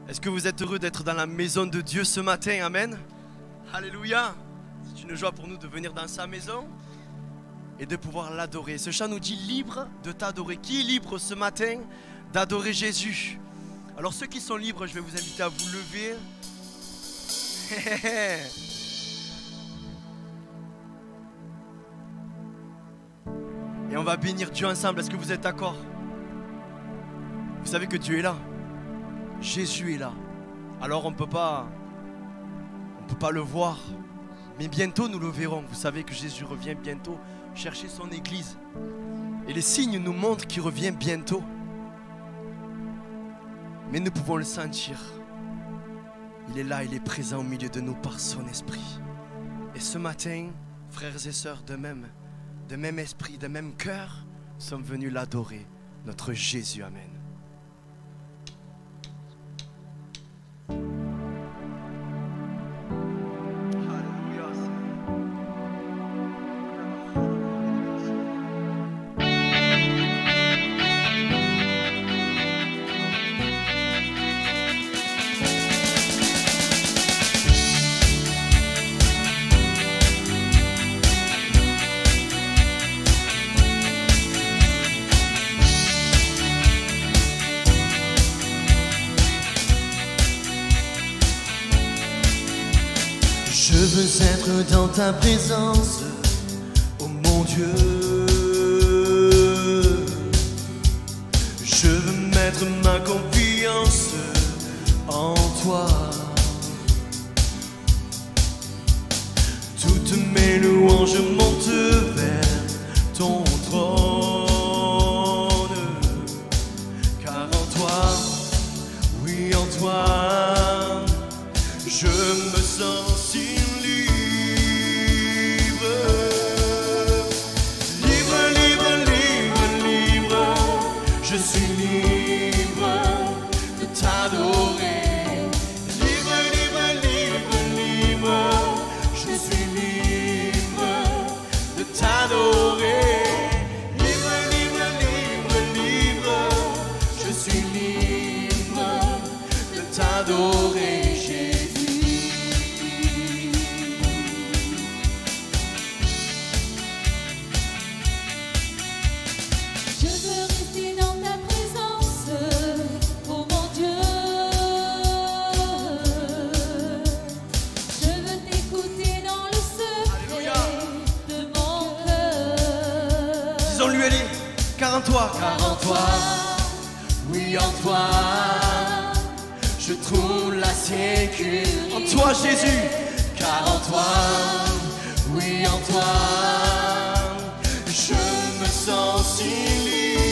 Est-ce que vous êtes heureux d'être dans la maison de Dieu ce matin? Amen. Alléluia. C'est une joie pour nous de venir dans sa maison et de pouvoir l'adorer. Ce chant nous dit libre de t'adorer. Qui est libre ce matin d'adorer Jésus? Alors ceux qui sont libres, je vais vous inviter à vous lever. Et on va bénir Dieu ensemble. Est-ce que vous êtes d'accord? Vous savez que Dieu est là. Jésus est là. Alors on ne peut pas le voir. Mais bientôt nous le verrons. Vous savez que Jésus revient bientôt chercher son église. Et les signes nous montrent qu'il revient bientôt. Mais nous pouvons le sentir. Il est là, il est présent au milieu de nous par son esprit. Et ce matin, frères et sœurs, de même esprit, de même cœur, nous sommes venus l'adorer, notre Jésus. Amen. Je veux être dans ta présence, oh mon Dieu. Je veux mettre ma confiance en toi. Toutes mes louanges montent vers ton trône. Car en toi, oui en toi, je me sens si je suis libre de t'adorer. Libre, libre, libre, libre. Je suis libre de t'adorer. Libre, libre, libre, libre. Je suis libre de t'adorer, Jésus. Je veux rester dans ta présence, oh mon Dieu. Je veux t'écouter dans le secret de mon cœur. Disons-lui, Elie, car en toi, Car en toi, oui en toi, je trouve la sécurité. en toi Jésus. Car en toi, oui en toi, je me sens si libre.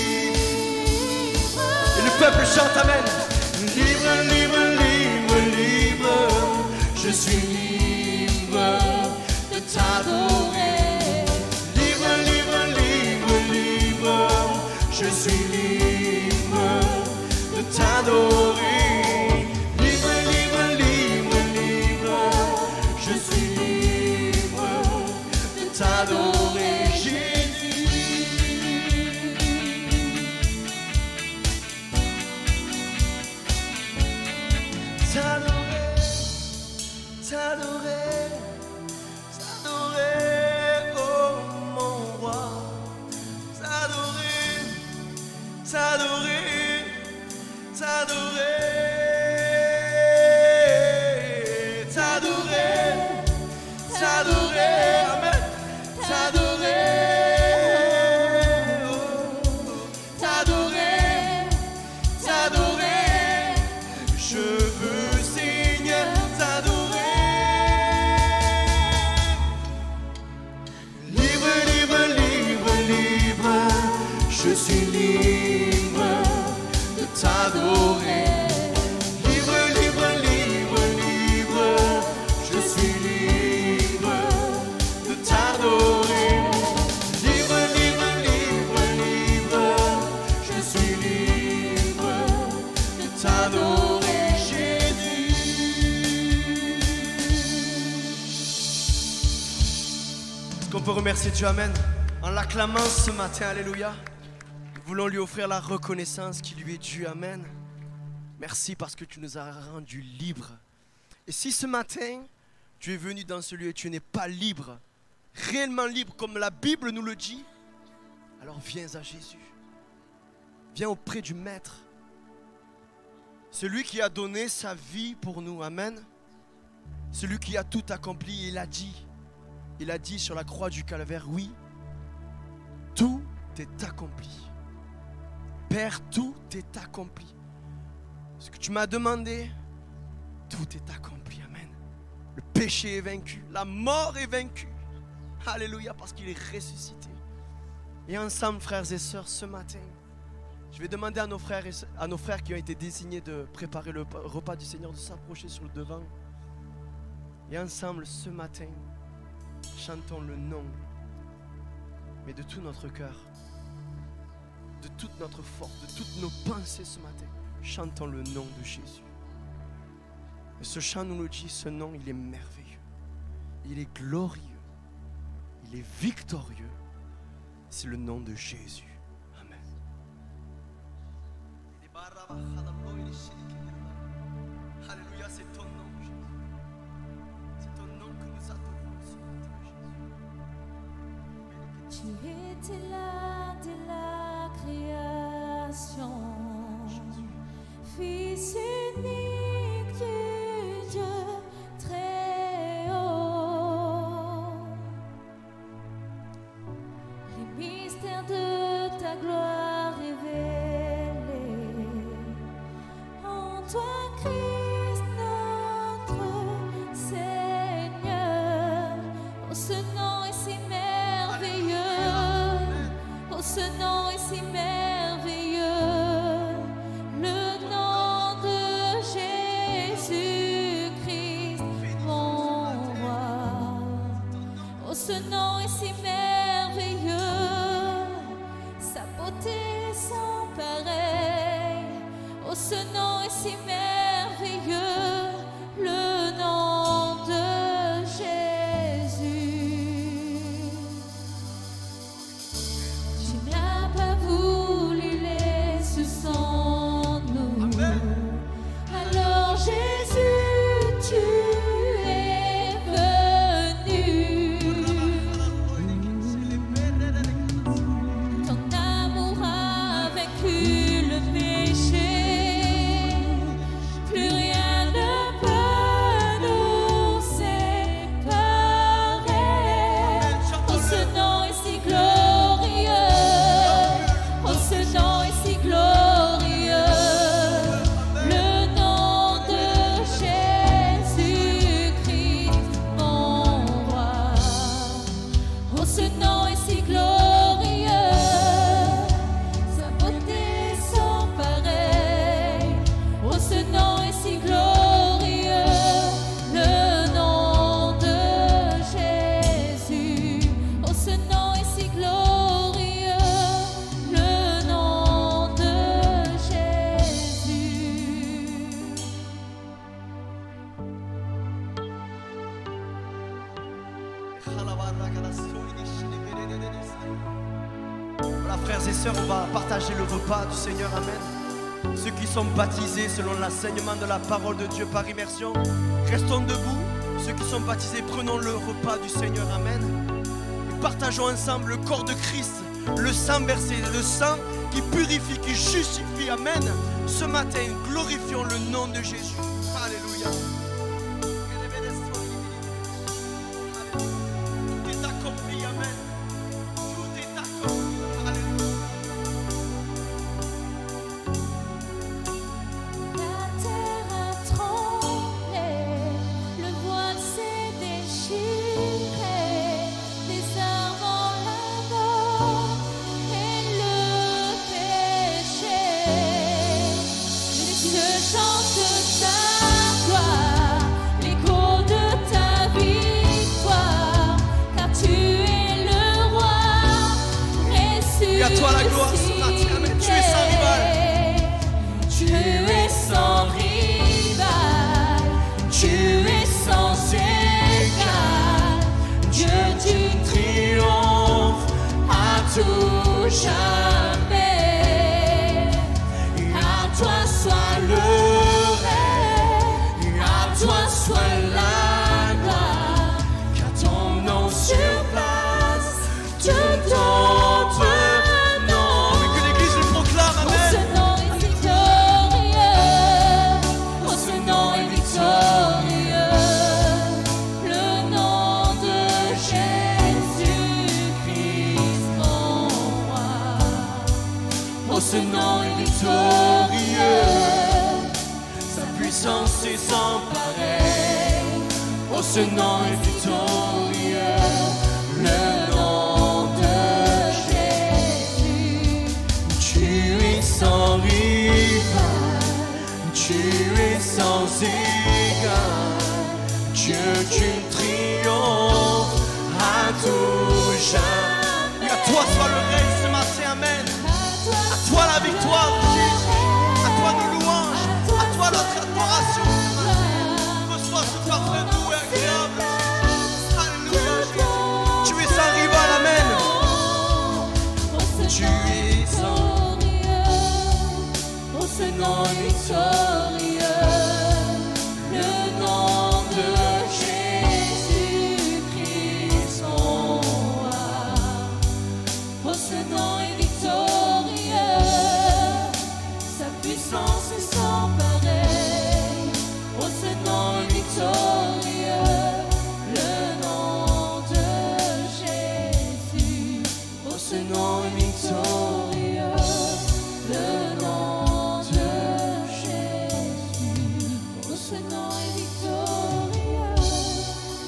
Et le peuple chante Amen. Libre, libre, libre, libre. Je suis libre de t'adorer. Libre, libre, libre, libre. Je suis libre de t'adorer. Libre, libre, libre, libre. Je suis libre de t'adorer, Jésus. T'adorer, t'adorer, t'adorer, oh mon roi. T'adorer, t'adorer, t'adorer, t'adorer, t'adorer, amen, t'adorer, oh, t'adorer, t'adorer. Je veux, Seigneur, t'adorer. Libre, libre, libre, libre. Je suis libre de t'adorer. Libre, libre, libre, libre. Je suis libre de t'adorer. Libre, libre, libre, libre. Je suis libre de t'adorer, Jésus. Est-ce qu'on peut remercier Dieu, Amen, en l'acclamant ce matin, alléluia. Nous voulons lui offrir la reconnaissance qui lui est due, Amen. Merci parce que tu nous as rendus libres. Et si ce matin, tu es venu dans ce lieu et tu n'es pas libre, réellement libre comme la Bible nous le dit, alors viens à Jésus. Viens auprès du Maître. Celui qui a donné sa vie pour nous. Amen. Celui qui a tout accompli, il a dit sur la croix du Calvaire, oui, tout est accompli. Père, tout est accompli. Ce que tu m'as demandé, tout est accompli. Amen. Le péché est vaincu, la mort est vaincue. Alléluia, parce qu'il est ressuscité. Et ensemble, frères et sœurs, ce matin, je vais demander à nos frères qui ont été désignés de préparer le repas du Seigneur de s'approcher sur le devant. Et ensemble, ce matin, chantons le nom, mais de tout notre cœur, de toute notre force, de toutes nos pensées ce matin, chantons le nom de Jésus. Et ce chant nous le dit, ce nom, il est merveilleux, il est glorieux, il est victorieux. C'est le nom de Jésus. Amen. Alléluia, c'est ton nom, Jésus. C'est ton nom que nous adorons ce matin, Jésus. Tu étais là dès la création, Fils unique du Dieu très haut. Les mystères de ta gloire révélés en toi, Christ notre Seigneur. Oh, ce nom est si merveilleux. Oh, ce nom est si merveilleux. Le nom de Jésus-Christ, mon roi. Oh, ce nom est si merveilleux. Sa beauté sans pareil. Oh, ce nom est si merveilleux. Le nom de Jésus. Tu n'as pas voulu laisser sans nous. Alors Jésus, tu es venu. Ton amour a vaincu le péché. Plus rien ne peut nous séparer. Oh, ce nom est si glorieux. Oh, ce nom est si glorieux. Le nom de Jésus-Christ, mon roi. Oh, ce nom est si glorieux. Sa beauté sans pareil. Oh, ce nom est si glorieux. Le nom de Jésus. Oh, ce nom est si glorieux. Le nom de Jésus. Voilà, frères et sœurs, on va partager le repas du Seigneur. Amen. Ceux qui sont baptisés selon l'enseignement de la parole de Dieu par immersion, restons debout. Ceux qui sont baptisés, prenons le repas du Seigneur. Amen. Et partageons ensemble le corps de Christ, le sang versé, le sang qui purifie, qui justifie. Amen. Ce matin, glorifions le nom de Jésus. Alléluia. Tout est accompli. Amen. Tout est accompli. Alléluia. La terre a tremblé, le voile s'est déchiré, désarmant la mort et le péché. Les cieux chantent ta gloire, l'écho de ta victoire, car tu es le roi ressuscité. Et à toi la gloire ce matin. Amen. Tu es sans rival. Tu es sans rival, tu es sans égal, Dieu du triomphe à tout jamais. À toi soit le ce nom est victorieux, sa puissance est sans pareil. Oh, ce nom est victorieux, le nom de Jésus. Tu es sans rival, tu es sans égal. Dieu, tu triomphes à tout jamais. Et à toi soit le règne ce matin, amen. À toi la victoire, Jésus. À toi nos louanges, à toi notre adoration. Reçois ce parfum doux et agréable. Alléluia, Jésus. Tu es sans rival, amen. Tu es sans oh, ce nom est victorieux, le nom de Jésus-Christ, son roi. Oh, ce nom est victorieux, sa puissance est sans pareil. Oh, ce nom est victorieux, le nom de Jésus. Oh, ce nom est victorieux, Le nom de Jésus. Oh, ce nom est victorieux,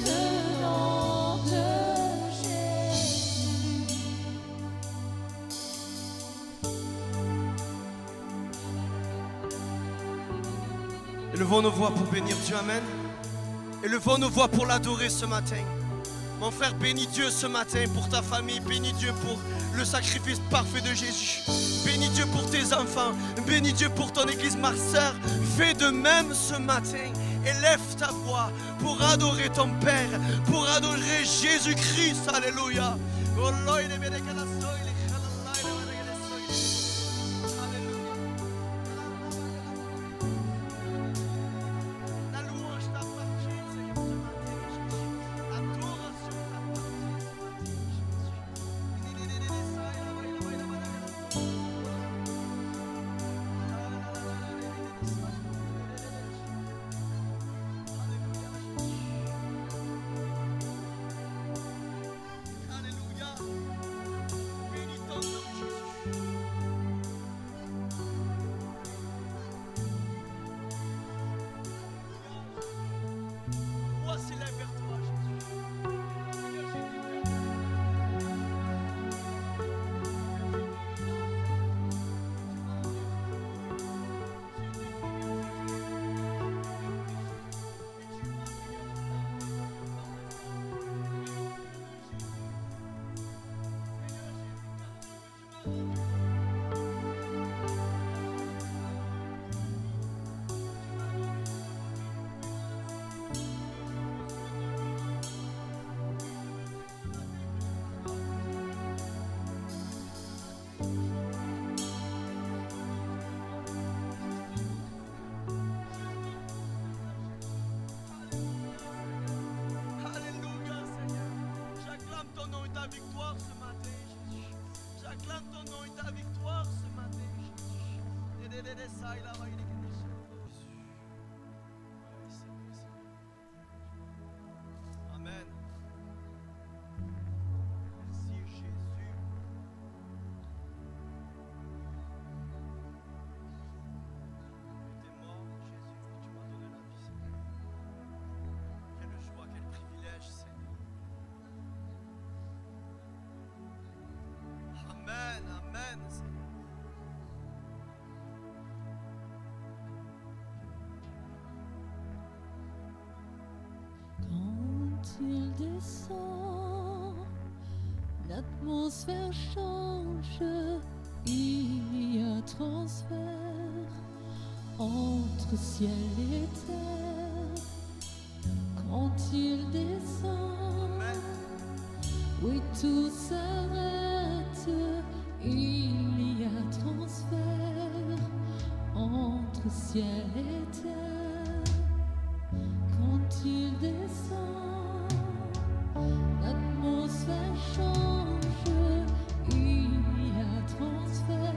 le nom de Jésus. Élevons nos voix pour bénir Dieu, amen. Élevons nos voix pour l'adorer ce matin. Mon frère, bénis Dieu ce matin pour ta famille. Bénis Dieu pour le sacrifice parfait de Jésus. Bénis Dieu pour tes enfants. Bénis Dieu pour ton église, ma sœur. Fais de même ce matin. Élève ta voix pour adorer ton Père, pour adorer Jésus-Christ. Alléluia. La louange t'appartient, Seigneur, ce matin, Jésus. L'adoration Alléluia. Bénis ton nom, Jésus. Roi s'élève vers toi, Jésus. Seigneur Jésus. Alléluia, Seigneur. J'acclame ton nom et ta victoire ce matin, Jésus. J'acclame ton nom et ta victoire ce matin, Jésus. Amen. Merci, Jésus. Tu es mort, Jésus, et tu m'as donné la vie, Seigneur. Quelle joie, quel privilège, Seigneur. Amen, amen, Seigneur. Quand il descend, l'atmosphère change, il y a transfert entre ciel et terre. Quand il descend, oui, tout s'arrête, il y a transfert entre ciel et terre. Quand il descend, l'atmosphère change, il y a transfert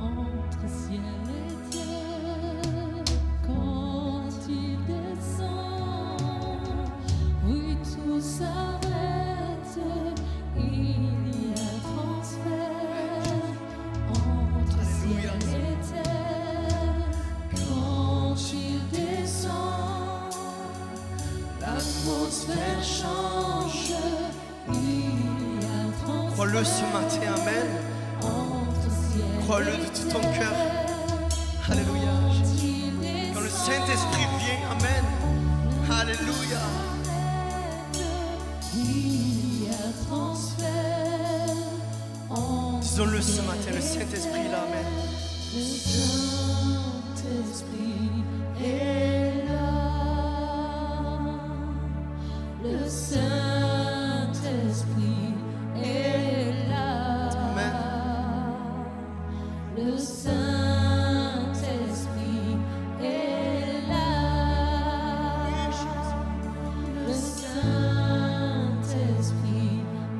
entre ciel et terre. Quand il descend, oui, tout s'arrête, il y a transfert Crois-le ce matin, amen. Crois-le de tout ton cœur. Alléluia. Quand le Saint-Esprit vient, amen. Alléluia. Disons-le ce matin, le Saint-Esprit est là, amen. Le Saint-Esprit est là. Le Saint-Esprit est là. Amen. Le Saint-Esprit est là. Le Saint-Esprit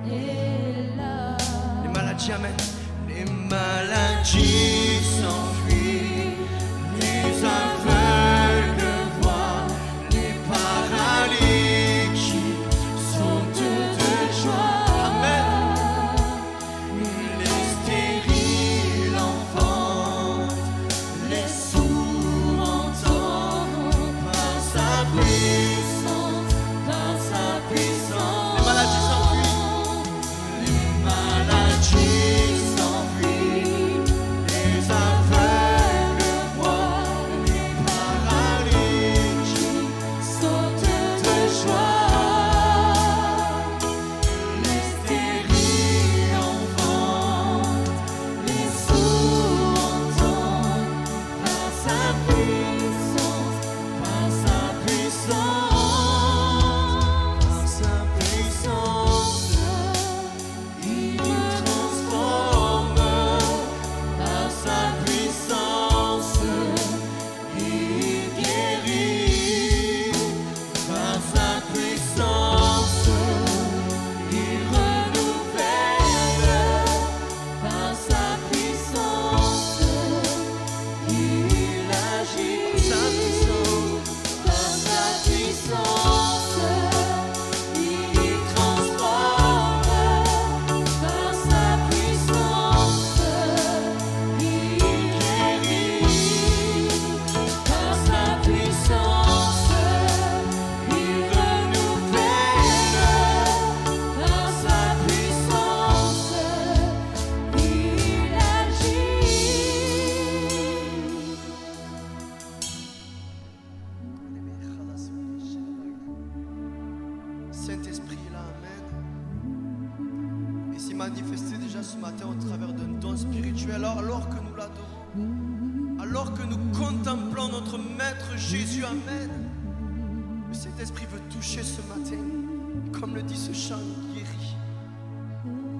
est là. Les maladies, amen. Les maladies s'enfuient, les aveugles voient, les paralytiques sautent de joie. Amen. Les stériles enfantent, les sourds entendent par sa puissance, par sa puissance. Les maladies s'enfuient, les maladies s'enfuient, les aveugles voient, les paralytiques sautent de joie. Les stériles enfantent, les sourds entendent par sa puissance, par sa puissance, par sa puissance. Il transforme par sa puissance, il guérit par sa puissance, il renouvelle par sa puissance, il agit par sa puissance, il transforme par sa puissance, il guérit par sa puissance, il renouvelle par sa puissance, il agit. Saint-Esprit est là, amen. Et s'est manifesté déjà ce matin au travers d'un don spirituel. Alors que nous l'adorons, alors que nous contemplons notre Maître Jésus, amen. Le Saint-Esprit veut toucher ce matin. Comme le dit ce chant, il guérit,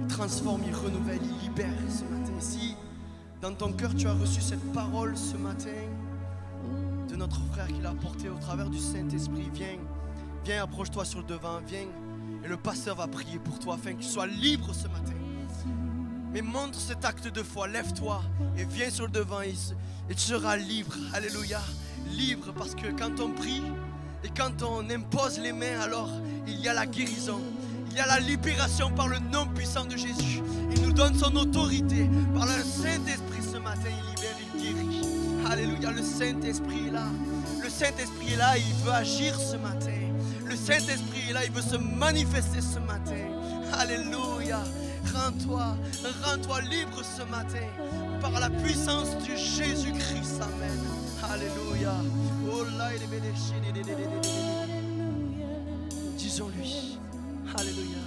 il transforme, il renouvelle, il libère ce matin. Si dans ton cœur tu as reçu cette parole ce matin de notre frère qui l'a apporté au travers du Saint-Esprit, viens, approche-toi sur le devant, viens, et le pasteur va prier pour toi afin que tu sois libre ce matin. Mais montre cet acte de foi, lève-toi et viens sur le devant et tu seras libre, alléluia, libre, parce que quand on prie et quand on impose les mains, alors il y a la guérison, il y a la libération par le nom puissant de Jésus. Il nous donne son autorité par le Saint-Esprit ce matin, il libère, il guérit, alléluia. Le Saint-Esprit est là, le Saint-Esprit est là, il veut agir ce matin. Le Saint-Esprit est là, il veut se manifester ce matin. Alléluia. Rends-toi libre ce matin par la puissance de Jésus-Christ. Amen. Alléluia. Oh là, disons-lui. Alléluia.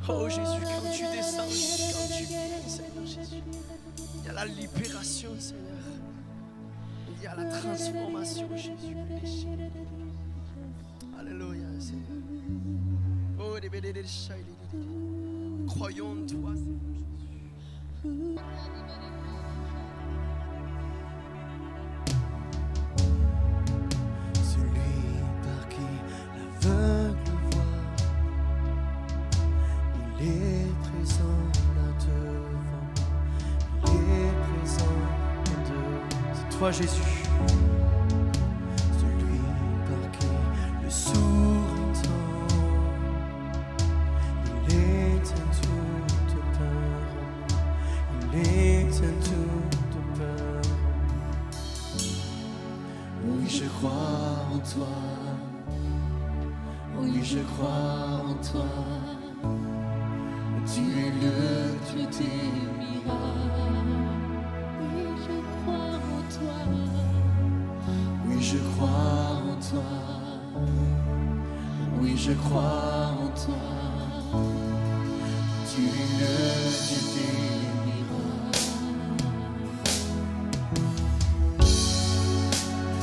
Oh Jésus, quand tu descends, quand tu viens, Seigneur Jésus, il y a la libération, Seigneur. Il y a la transformation, Jésus. Alléluia, Seigneur. Oh, croyons en toi, Seigneur Jésus. Celui par qui l'aveugle voit, il est présent là devant moi, il est présent là devant. C'est toi, Jésus. Celui par qui le sourd entend, il éteint toute peur en moi, il éteint toute peur en moi. Oui, je crois en toi, oui, je crois en toi. Tu es le Dieu des miracles. Oui, je crois en toi. Oui, je crois en toi. Oui, je crois en toi. Tu es le Dieu des miracles.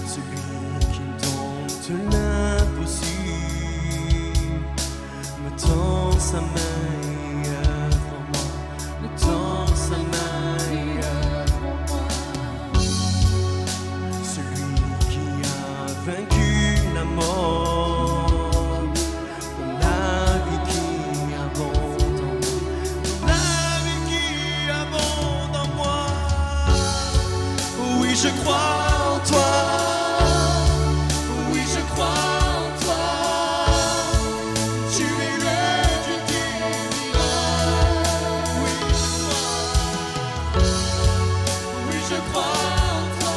Celui qui dompte l'impossible me tend sa main et œuvre en moi, me tend sa main et œuvre en moi. Celui qui a vaincu la mort, pour la vie qui abonde en moi, pour la vie qui abonde en moi. Oui, je crois en toi. Oui, je crois en toi. Tu es le Dieu des miracles. Oui, je crois en toi.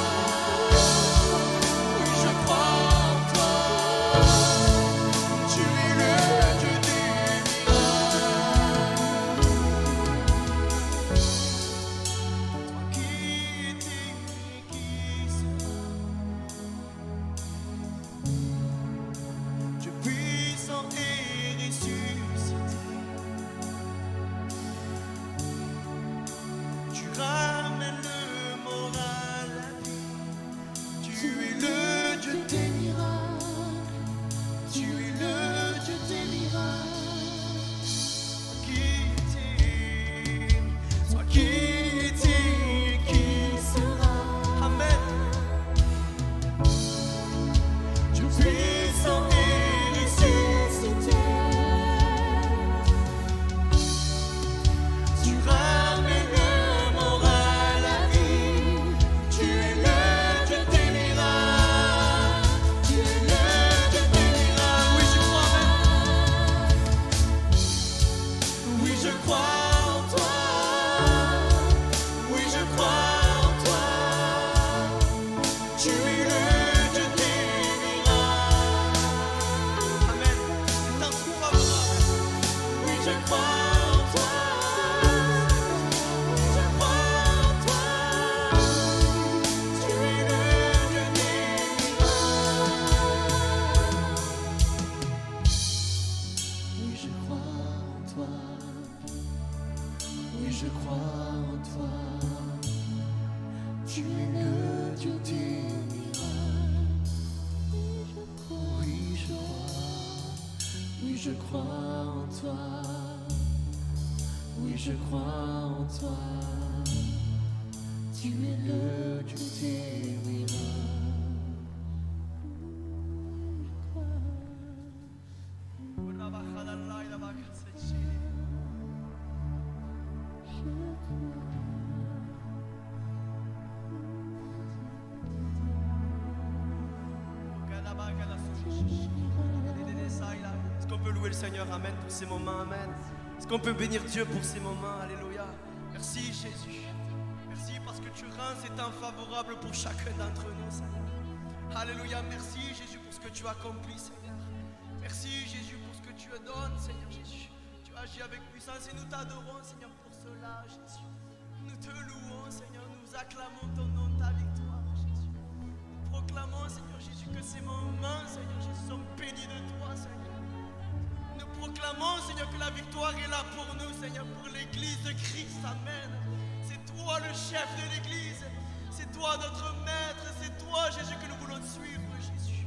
Oui, je crois en toi. Tu es le Dieu des miracles. Qui était et qui sera, Dieu puissant et ressuscité. Tu ramènes le mort à la vie. Tu es le Dieu des miracles. Tu es le Dieu des miracles. Toi qui étais et qui sera. Amen. Dieu puissant et ressuscité. Tu ramènes le mort à la vie. Tu es le Dieu des miracles. Tu es le Dieu des miracles. Oui, je crois, amen. Oui, je crois en toi. Oui, je crois en toi. Tu es le Dieu des miracles. Amen. C'est un tout favorable. Oui, je crois en toi. Oui, je crois en toi. Tu es le Dieu des miracles. Oui, je crois en toi. Oui, je crois en toi. Tu es le Dieu des miracles. Oui, je crois. Oui, je crois en toi. Oui, je crois en toi. Tu es le Dieu des miracles. Est-ce qu'on peut louer le Seigneur, amen, pour ces moments, amen. Est-ce qu'on peut bénir Dieu pour ces moments, alléluia. Merci Jésus. Merci parce que tu rends ces temps favorables pour chacun d'entre nous, Seigneur. Alléluia, merci Jésus pour ce que tu as accompli, Seigneur. Merci Jésus pour ce que tu donnes, Seigneur Jésus. Tu agis avec puissance et nous t'adorons, Seigneur, pour cela, Jésus. Nous te louons, Seigneur, nous acclamons ton nom, ta victoire, Jésus. Nous proclamons, Seigneur Jésus, que ces moments, Seigneur Jésus, sont bénis de toi, Seigneur. Nous proclamons, Seigneur, que la victoire est là pour nous, Seigneur, pour l'église de Christ, amen. C'est toi le chef de l'église, c'est toi notre maître, c'est toi, Jésus, que nous voulons suivre, Jésus.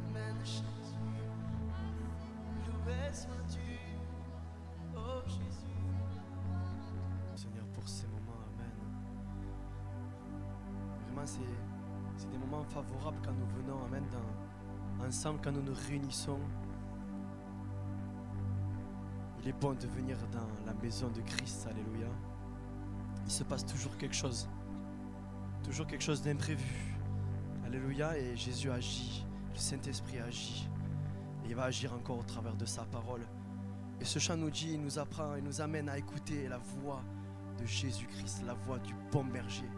Amen, Jésus. Loué sois-tu, oh Jésus. Seigneur, pour ces moments, amen. Vraiment, c'est des moments favorables quand nous venons, amen, ensemble, quand nous nous réunissons. Il est bon de venir dans la maison de Christ, alléluia. Il se passe toujours quelque chose d'imprévu, alléluia, et Jésus agit, le Saint-Esprit agit, et il va agir encore au travers de sa parole. Et ce chant nous dit, il nous apprend, il nous amène à écouter la voix de Jésus-Christ, la voix du bon berger.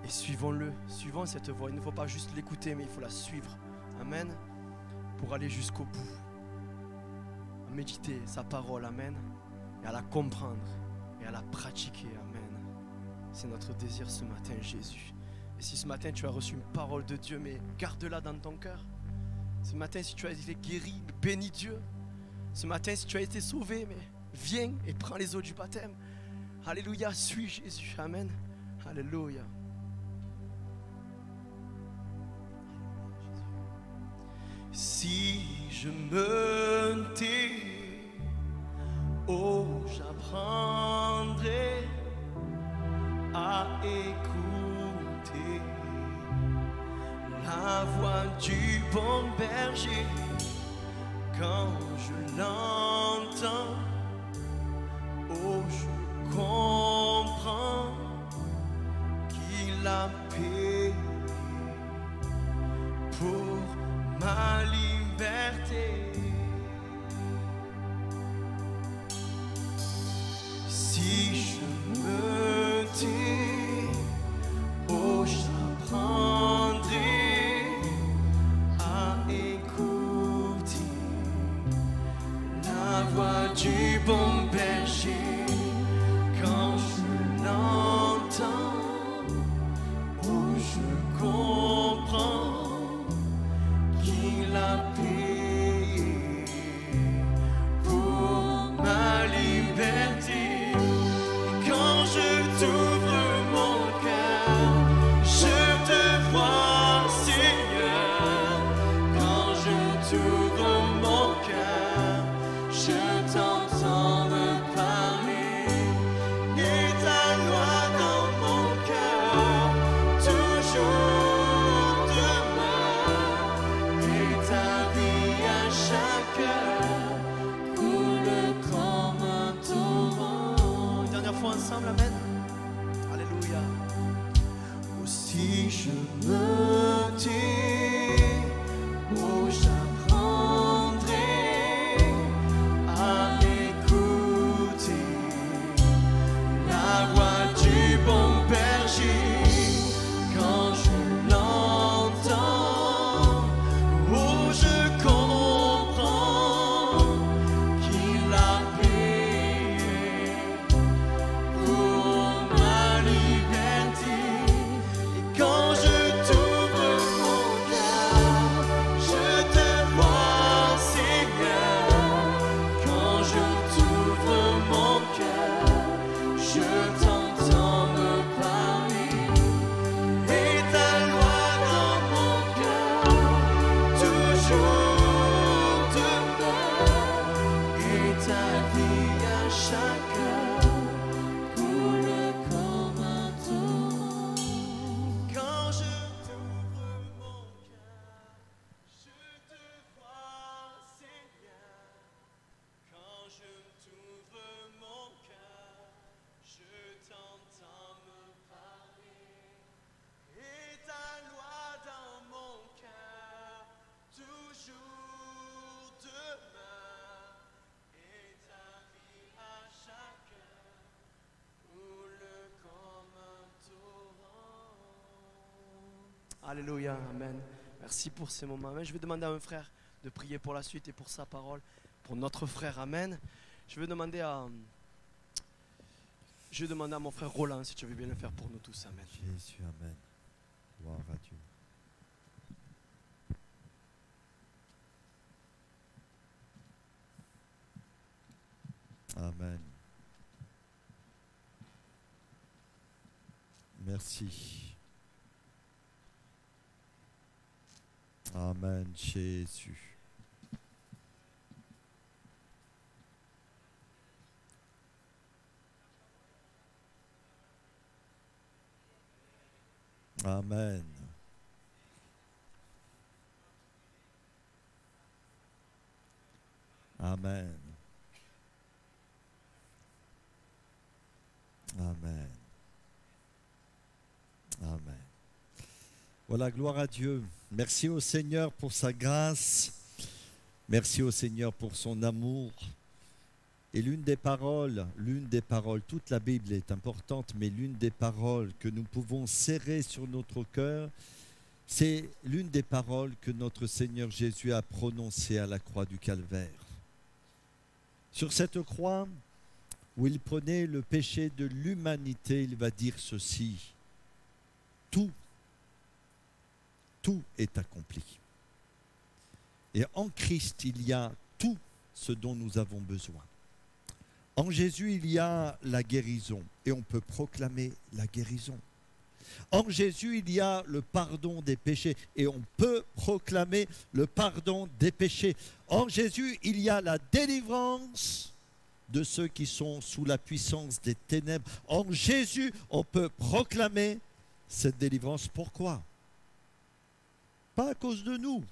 Et suivons-le, suivons cette voie. Il ne faut pas juste l'écouter, mais il faut la suivre. Amen. Pour aller jusqu'au bout. À méditer sa parole, amen. Et à la comprendre et à la pratiquer, amen. C'est notre désir ce matin, Jésus. Et si ce matin tu as reçu une parole de Dieu, mais garde-la dans ton cœur. Ce matin, si tu as été guéri, bénis Dieu. Ce matin, si tu as été sauvé, mais viens et prends les eaux du baptême. Alléluia, suis Jésus, amen. Alléluia. Si je me tais, oh, j'apprendrai à écouter la voix du bon berger. Quand je l'entends, oh, je comprends qu'il a payé pour ma liberté. Si je me tais, oh, j'apprendrai à écouter la voix du bon berger. Quand je l'entends, oh, je comprends qu'il a payé pour ma liberté. Et quand je t'ouvre mon cœur, je te vois, Seigneur. Quand je t'ouvre mon cœur, je t'entends me parler. Et ta loi dans mon cœur, toujours demeure. Et ta vie à chaque heure coule comme un torrent. Une dernière fois ensemble, amen. Alléluia. Aussi je me tais, oh, j'apprendrai à écouter la voix du bon berger. Quand je l'entends, oh, je comprends qu'il a payé pour ma liberté. Et quand je t'ouvre mon cœur, je te vois, Seigneur. Quand je t'ouvre mon cœur, je t'entends me parler. Et ta loi dans mon cœur, toujours demeure. Et ta vie à chaque heure coule comme un torrent. Quand je t'ouvre mon cœur, je te vois, Seigneur. Quand je t'ouvre mon cœur, je t'entends me parler. Et ta loi dans mon cœur, toujours demeure. Et ta vie à chaque heure coule comme un torrent. Alléluia, amen. Merci pour ces moments. Amen. Je vais demander à un frère de prier pour la suite et pour sa parole, pour notre frère. Amen. Je vais demander à mon frère Roland si tu veux bien le faire pour nous tous. Amen. Jésus, amen. Gloire à Dieu. Amen. Merci. Amen, Jésus. Amen. Amen. Amen. Amen. Voilà, gloire à Dieu. Merci au Seigneur pour sa grâce. Merci au Seigneur pour son amour. Et l'une des paroles, toute la Bible est importante, mais l'une des paroles que nous pouvons serrer sur notre cœur, c'est l'une des paroles que notre Seigneur Jésus a prononcées à la croix du Calvaire. Sur cette croix, où il prenait le péché de l'humanité, il va dire ceci: tout est accompli. Et en Christ, il y a tout ce dont nous avons besoin. En Jésus, il y a la guérison, et on peut proclamer la guérison. En Jésus, il y a le pardon des péchés, et on peut proclamer le pardon des péchés. En Jésus, il y a la délivrance de ceux qui sont sous la puissance des ténèbres. En Jésus, on peut proclamer cette délivrance. Pourquoi? Pas à cause de nous,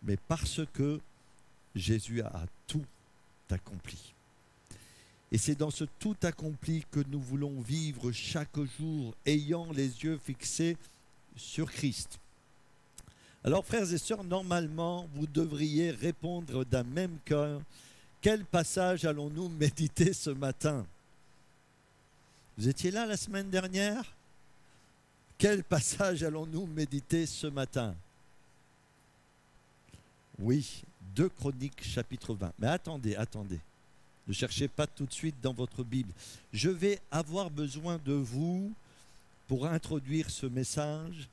mais parce que Jésus a tout accompli. Et c'est dans ce tout accompli que nous voulons vivre chaque jour, ayant les yeux fixés sur Christ. Alors, frères et sœurs, normalement, vous devriez répondre d'un même cœur: quel passage allons-nous méditer ce matin? Vous étiez là la semaine dernière? Quel passage allons-nous méditer ce matin? Oui, 2 Chroniques chapitre 20. Mais attendez. Ne cherchez pas tout de suite dans votre Bible. Je vais avoir besoin de vous pour introduire ce message.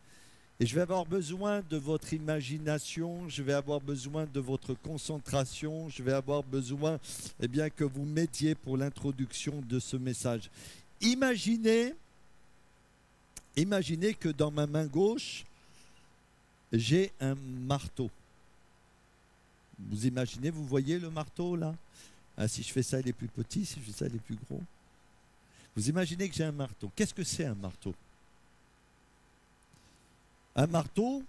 Et je vais avoir besoin de votre imagination, je vais avoir besoin de votre concentration, je vais avoir besoin que vous m'aidiez pour l'introduction de ce message. Imaginez que dans ma main gauche, j'ai un marteau. Vous imaginez, vous voyez le marteau là? Si je fais ça, il est plus petit, si je fais ça, il est plus gros. Vous imaginez que j'ai un marteau. Qu'est-ce que c'est un marteau? Un marteau,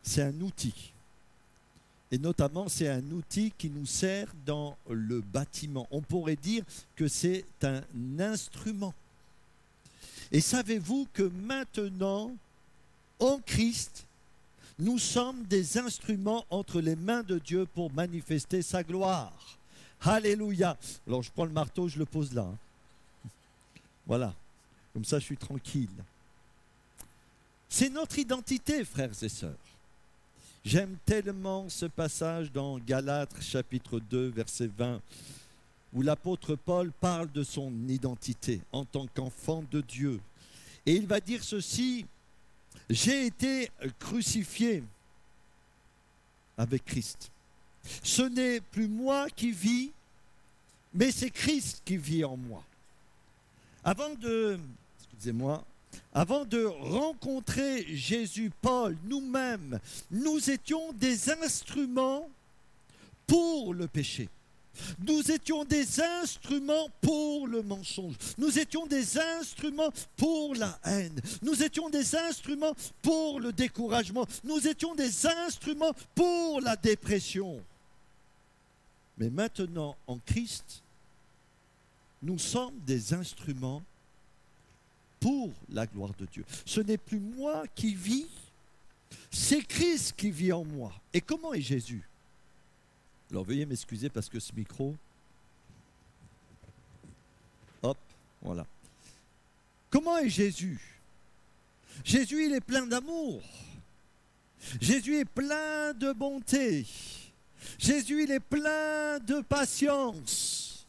c'est un outil. Et notamment, c'est un outil qui nous sert dans le bâtiment. On pourrait dire que c'est un instrument. Et savez-vous que maintenant, en Christ, nous sommes des instruments entre les mains de Dieu pour manifester sa gloire. Alléluia. Alors, je prends le marteau, je le pose là. Voilà. Comme ça, je suis tranquille. C'est notre identité, frères et sœurs. J'aime tellement ce passage dans Galates chapitre 2, verset 20, où l'apôtre Paul parle de son identité en tant qu'enfant de Dieu. Et il va dire ceci: j'ai été crucifié avec Christ. Ce n'est plus moi qui vis, mais c'est Christ qui vit en moi. Avant de rencontrer Jésus, Paul, nous-mêmes, nous étions des instruments pour le péché. Nous étions des instruments pour le mensonge. Nous étions des instruments pour la haine. Nous étions des instruments pour le découragement. Nous étions des instruments pour la dépression. Mais maintenant, en Christ, nous sommes des instruments pour la gloire de Dieu. Ce n'est plus moi qui vis, c'est Christ qui vit en moi. Et comment est Jésus? Alors veuillez m'excuser parce que ce micro... Hop, voilà. Comment est Jésus? Jésus, il est plein d'amour. Jésus est plein de bonté. Jésus, il est plein de patience.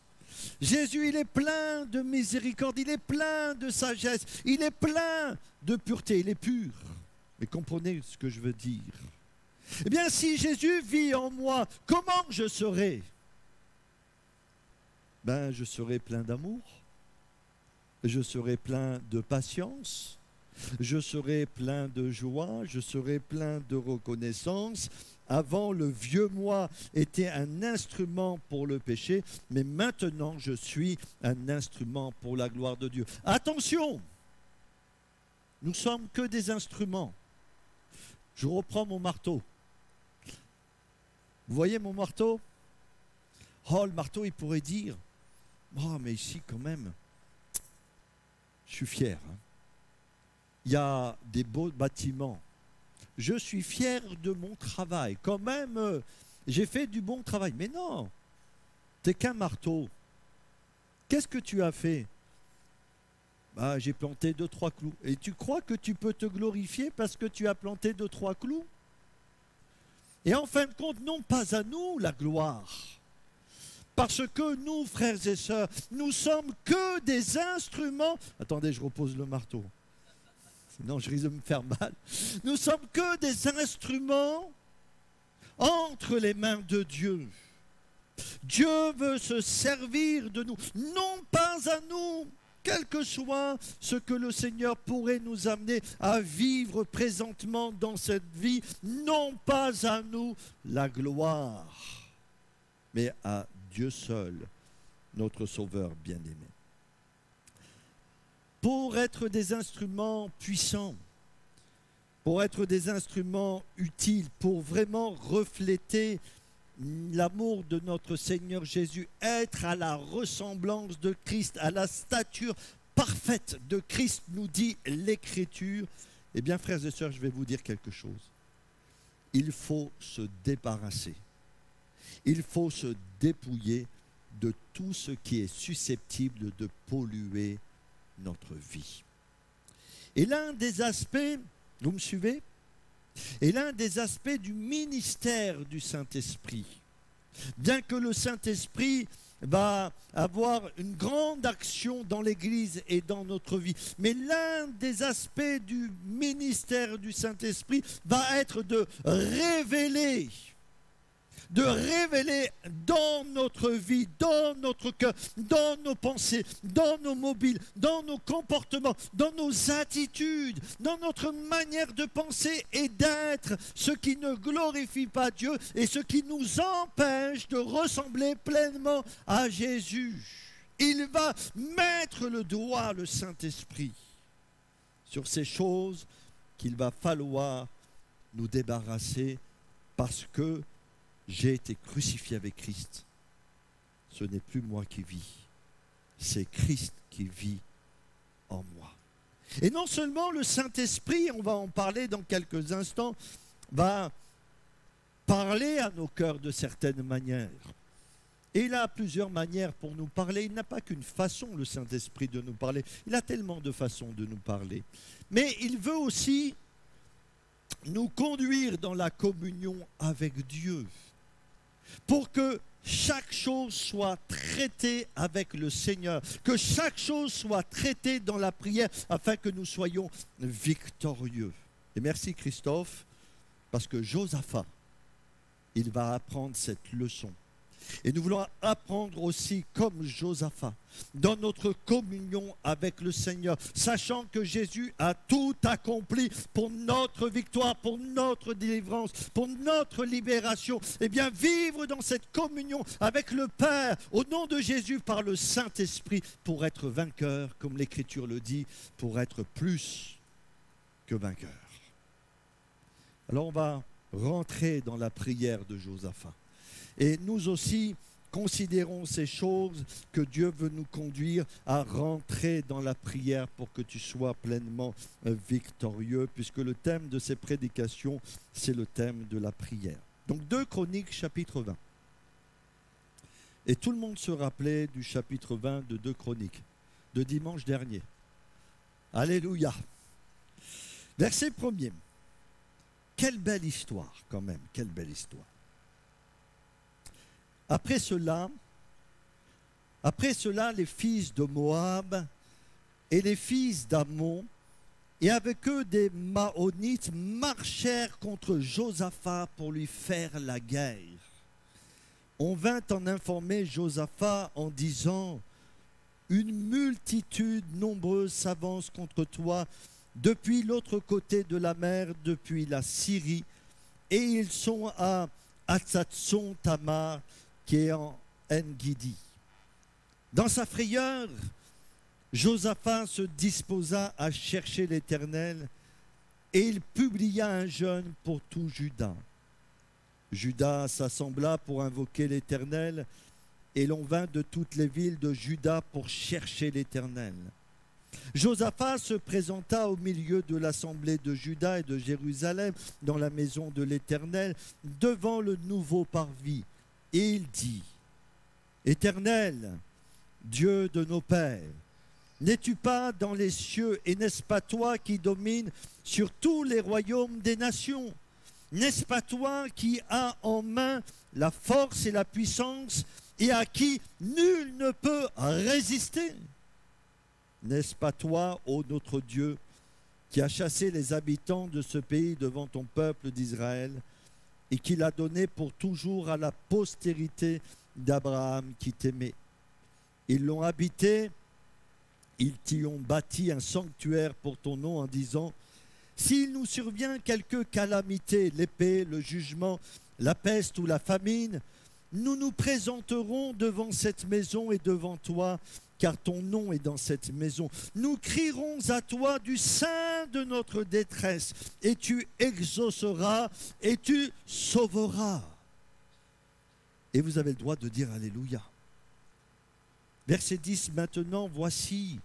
Jésus, il est plein de miséricorde. Il est plein de sagesse. Il est plein de pureté. Il est pur. Mais comprenez ce que je veux dire. Eh bien, si Jésus vit en moi, comment je serai? Je serai plein d'amour. Je serai plein de patience. Je serai plein de joie. Je serai plein de reconnaissance. Avant, le vieux moi était un instrument pour le péché, mais maintenant, je suis un instrument pour la gloire de Dieu. Attention! Nous ne sommes que des instruments. Je reprends mon marteau. Vous voyez mon marteau? Oh, le marteau, il pourrait dire, oh, mais ici, quand même, je suis fier. Il y a des beaux bâtiments. Je suis fier de mon travail. Quand même, j'ai fait du bon travail. Mais non, t'es qu'un marteau. Qu'est-ce que tu as fait? Bah, j'ai planté 2-3 clous. Et tu crois que tu peux te glorifier parce que tu as planté 2-3 clous? Et en fin de compte, non pas à nous la gloire. Parce que nous, frères et sœurs, nous sommes que des instruments. Attendez, je repose le marteau. Sinon, je risque de me faire mal. Nous sommes que des instruments entre les mains de Dieu. Dieu veut se servir de nous, non pas à nous, quel que soit ce que le Seigneur pourrait nous amener à vivre présentement dans cette vie, non pas à nous la gloire, mais à Dieu seul, notre Sauveur bien-aimé. Pour être des instruments puissants, pour être des instruments utiles, pour vraiment refléter l'amour de notre Seigneur Jésus, être à la ressemblance de Christ, à la stature parfaite de Christ, nous dit l'Écriture. Eh bien, frères et sœurs, je vais vous dire quelque chose. Il faut se débarrasser. Il faut se dépouiller de tout ce qui est susceptible de polluer notre vie. Et l'un des aspects, vous me suivez ? Et l'un des aspects du ministère du Saint-Esprit, bien que le Saint-Esprit va avoir une grande action dans l'Église et dans notre vie, mais l'un des aspects du ministère du Saint-Esprit va être de révéler dans notre vie, dans notre cœur, dans nos pensées, dans nos mobiles, dans nos comportements, dans nos attitudes, dans notre manière de penser et d'être, ce qui ne glorifie pas Dieu et ce qui nous empêche de ressembler pleinement à Jésus. Il va mettre le doigt, le Saint-Esprit, sur ces choses qu'il va falloir nous débarrasser parce que j'ai été crucifié avec Christ. Ce n'est plus moi qui vis, c'est Christ qui vit en moi. Et non seulement le Saint-Esprit, on va en parler dans quelques instants, va parler à nos cœurs de certaines manières. Et il a plusieurs manières pour nous parler. Il n'a pas qu'une façon, le Saint-Esprit, de nous parler. Il a tellement de façons de nous parler. Mais il veut aussi nous conduire dans la communion avec Dieu, pour que chaque chose soit traitée avec le Seigneur, que chaque chose soit traitée dans la prière, afin que nous soyons victorieux. Et merci Christophe, parce que Josaphat, il va apprendre cette leçon. Et nous voulons apprendre aussi, comme Josaphat, dans notre communion avec le Seigneur, sachant que Jésus a tout accompli pour notre victoire, pour notre délivrance, pour notre libération. Eh bien, vivre dans cette communion avec le Père, au nom de Jésus, par le Saint-Esprit, pour être vainqueur, comme l'Écriture le dit, pour être plus que vainqueur. Alors, on va rentrer dans la prière de Josaphat. Et nous aussi, considérons ces choses que Dieu veut nous conduire à rentrer dans la prière pour que tu sois pleinement victorieux, puisque le thème de ces prédications, c'est le thème de la prière. Donc 2 Chroniques, chapitre 20. Et tout le monde se rappelait du chapitre 20 de 2 Chroniques, de dimanche dernier. Alléluia. Verset 1er. Quelle belle histoire quand même, quelle belle histoire. Après cela, les fils de Moab et les fils d'Ammon, et avec eux des Maonites, marchèrent contre Josaphat pour lui faire la guerre. On vint en informer Josaphat en disant: une multitude nombreuse s'avance contre toi depuis l'autre côté de la mer, depuis la Syrie, et ils sont à Hatzatson Tamar, qui est en En-Gidi. Dans sa frayeur, Josaphat se disposa à chercher l'Éternel et il publia un jeûne pour tout Juda. Juda s'assembla pour invoquer l'Éternel et l'on vint de toutes les villes de Juda pour chercher l'Éternel. Josaphat se présenta au milieu de l'assemblée de Juda et de Jérusalem dans la maison de l'Éternel devant le nouveau parvis. Et il dit: Éternel, Dieu de nos pères, n'es-tu pas dans les cieux et n'est-ce pas toi qui domines sur tous les royaumes des nations? N'est-ce pas toi qui as en main la force et la puissance et à qui nul ne peut résister? N'est-ce pas toi, ô notre Dieu, qui as chassé les habitants de ce pays devant ton peuple d'Israël et qui l'a donné pour toujours à la postérité d'Abraham qui t'aimait? Ils l'ont habité, ils t'y ont bâti un sanctuaire pour ton nom en disant: s'il nous survient quelque calamité, l'épée, le jugement, la peste ou la famine, nous nous présenterons devant cette maison et devant toi, car ton nom est dans cette maison. Nous crierons à toi du sein de notre détresse, et tu exauceras et tu sauveras. Et vous avez le droit de dire Alléluia. Verset 10, maintenant voici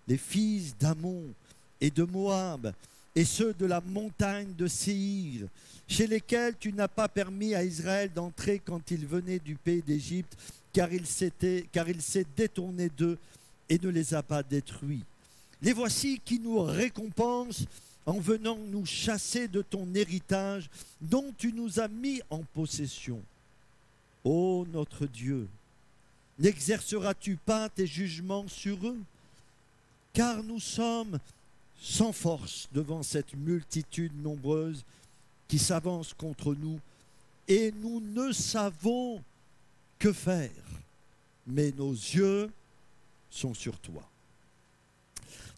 les fils d'Ammon et de Moab et ceux de la montagne de Séhir, chez lesquels tu n'as pas permis à Israël d'entrer quand il venait du pays d'Égypte, car il s'est détourné d'eux et ne les a pas détruits. Les voici qui nous récompensent en venant nous chasser de ton héritage dont tu nous as mis en possession. Ô notre Dieu, n'exerceras-tu pas tes jugements sur eux? Car nous sommes sans force devant cette multitude nombreuse qui s'avance contre nous, et nous ne savons que faire, mais nos yeux sont sur toi.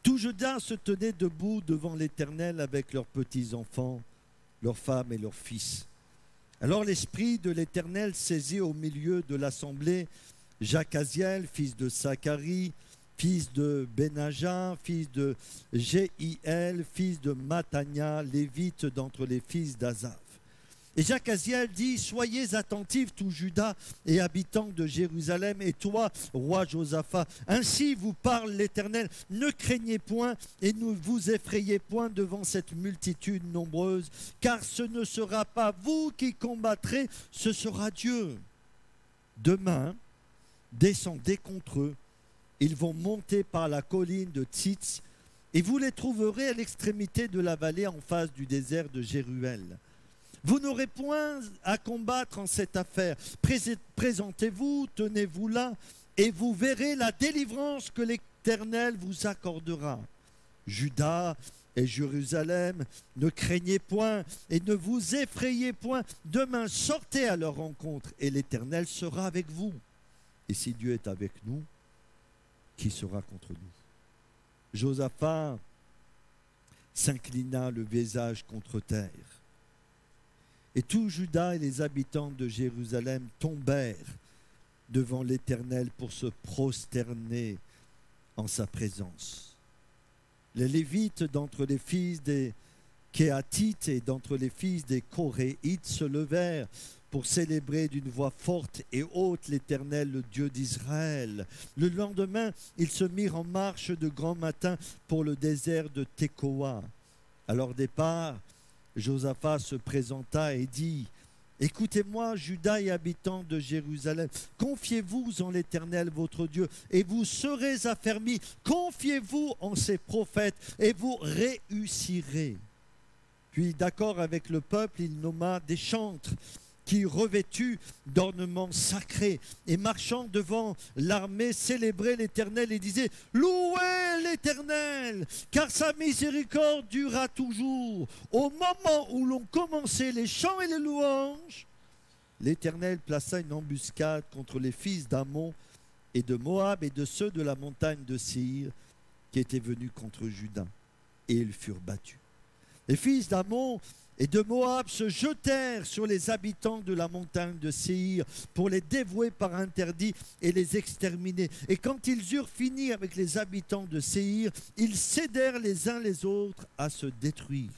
Tout Juda se tenait debout devant l'Éternel avec leurs petits-enfants, leurs femmes et leurs fils. Alors l'Esprit de l'Éternel saisit au milieu de l'assemblée Jacaziel, fils de Zacharie, fils de Benaja, fils de Jéhiel, fils de Matania, lévite d'entre les fils d'Asaph. Et Jacaziel dit: soyez attentifs, tout Juda et habitants de Jérusalem, et toi, roi Josaphat. Ainsi vous parle l'Éternel: ne craignez point et ne vous effrayez point devant cette multitude nombreuse, car ce ne sera pas vous qui combattrez, ce sera Dieu. Demain, descendez contre eux. Ils vont monter par la colline de Tzitz, et vous les trouverez à l'extrémité de la vallée en face du désert de Jéruel. Vous n'aurez point à combattre en cette affaire. Présentez-vous, tenez-vous là, et vous verrez la délivrance que l'Éternel vous accordera. Juda et Jérusalem, ne craignez point et ne vous effrayez point. Demain, sortez à leur rencontre, et l'Éternel sera avec vous. Et si Dieu est avec nous, qui sera contre nous? Josaphat s'inclina le visage contre terre. Et tout Juda et les habitants de Jérusalem tombèrent devant l'Éternel pour se prosterner en sa présence. Les Lévites d'entre les fils des Kéhatites et d'entre les fils des Koréites se levèrent pour célébrer d'une voix forte et haute l'Éternel, le Dieu d'Israël. Le lendemain, ils se mirent en marche de grand matin pour le désert de Tekoa. À leur départ, Josaphat se présenta et dit: écoutez-moi, Juda et habitants de Jérusalem, confiez-vous en l'Éternel votre Dieu, et vous serez affermis. Confiez-vous en ses prophètes, et vous réussirez. Puis, d'accord avec le peuple, il nomma des chantres qui, revêtus d'ornements sacrés et marchant devant l'armée, célébraient l'Éternel et disaient: louez l'Éternel, car sa miséricorde durera toujours. Au moment où l'on commençait les chants et les louanges, l'Éternel plaça une embuscade contre les fils d'Ammon et de Moab et de ceux de la montagne de Séhir qui étaient venus contre Juda, et ils furent battus. Les fils d'Ammon et de Moab se jetèrent sur les habitants de la montagne de Séhir pour les dévouer par interdit et les exterminer. Et quand ils eurent fini avec les habitants de Séhir, ils cédèrent les uns les autres à se détruire.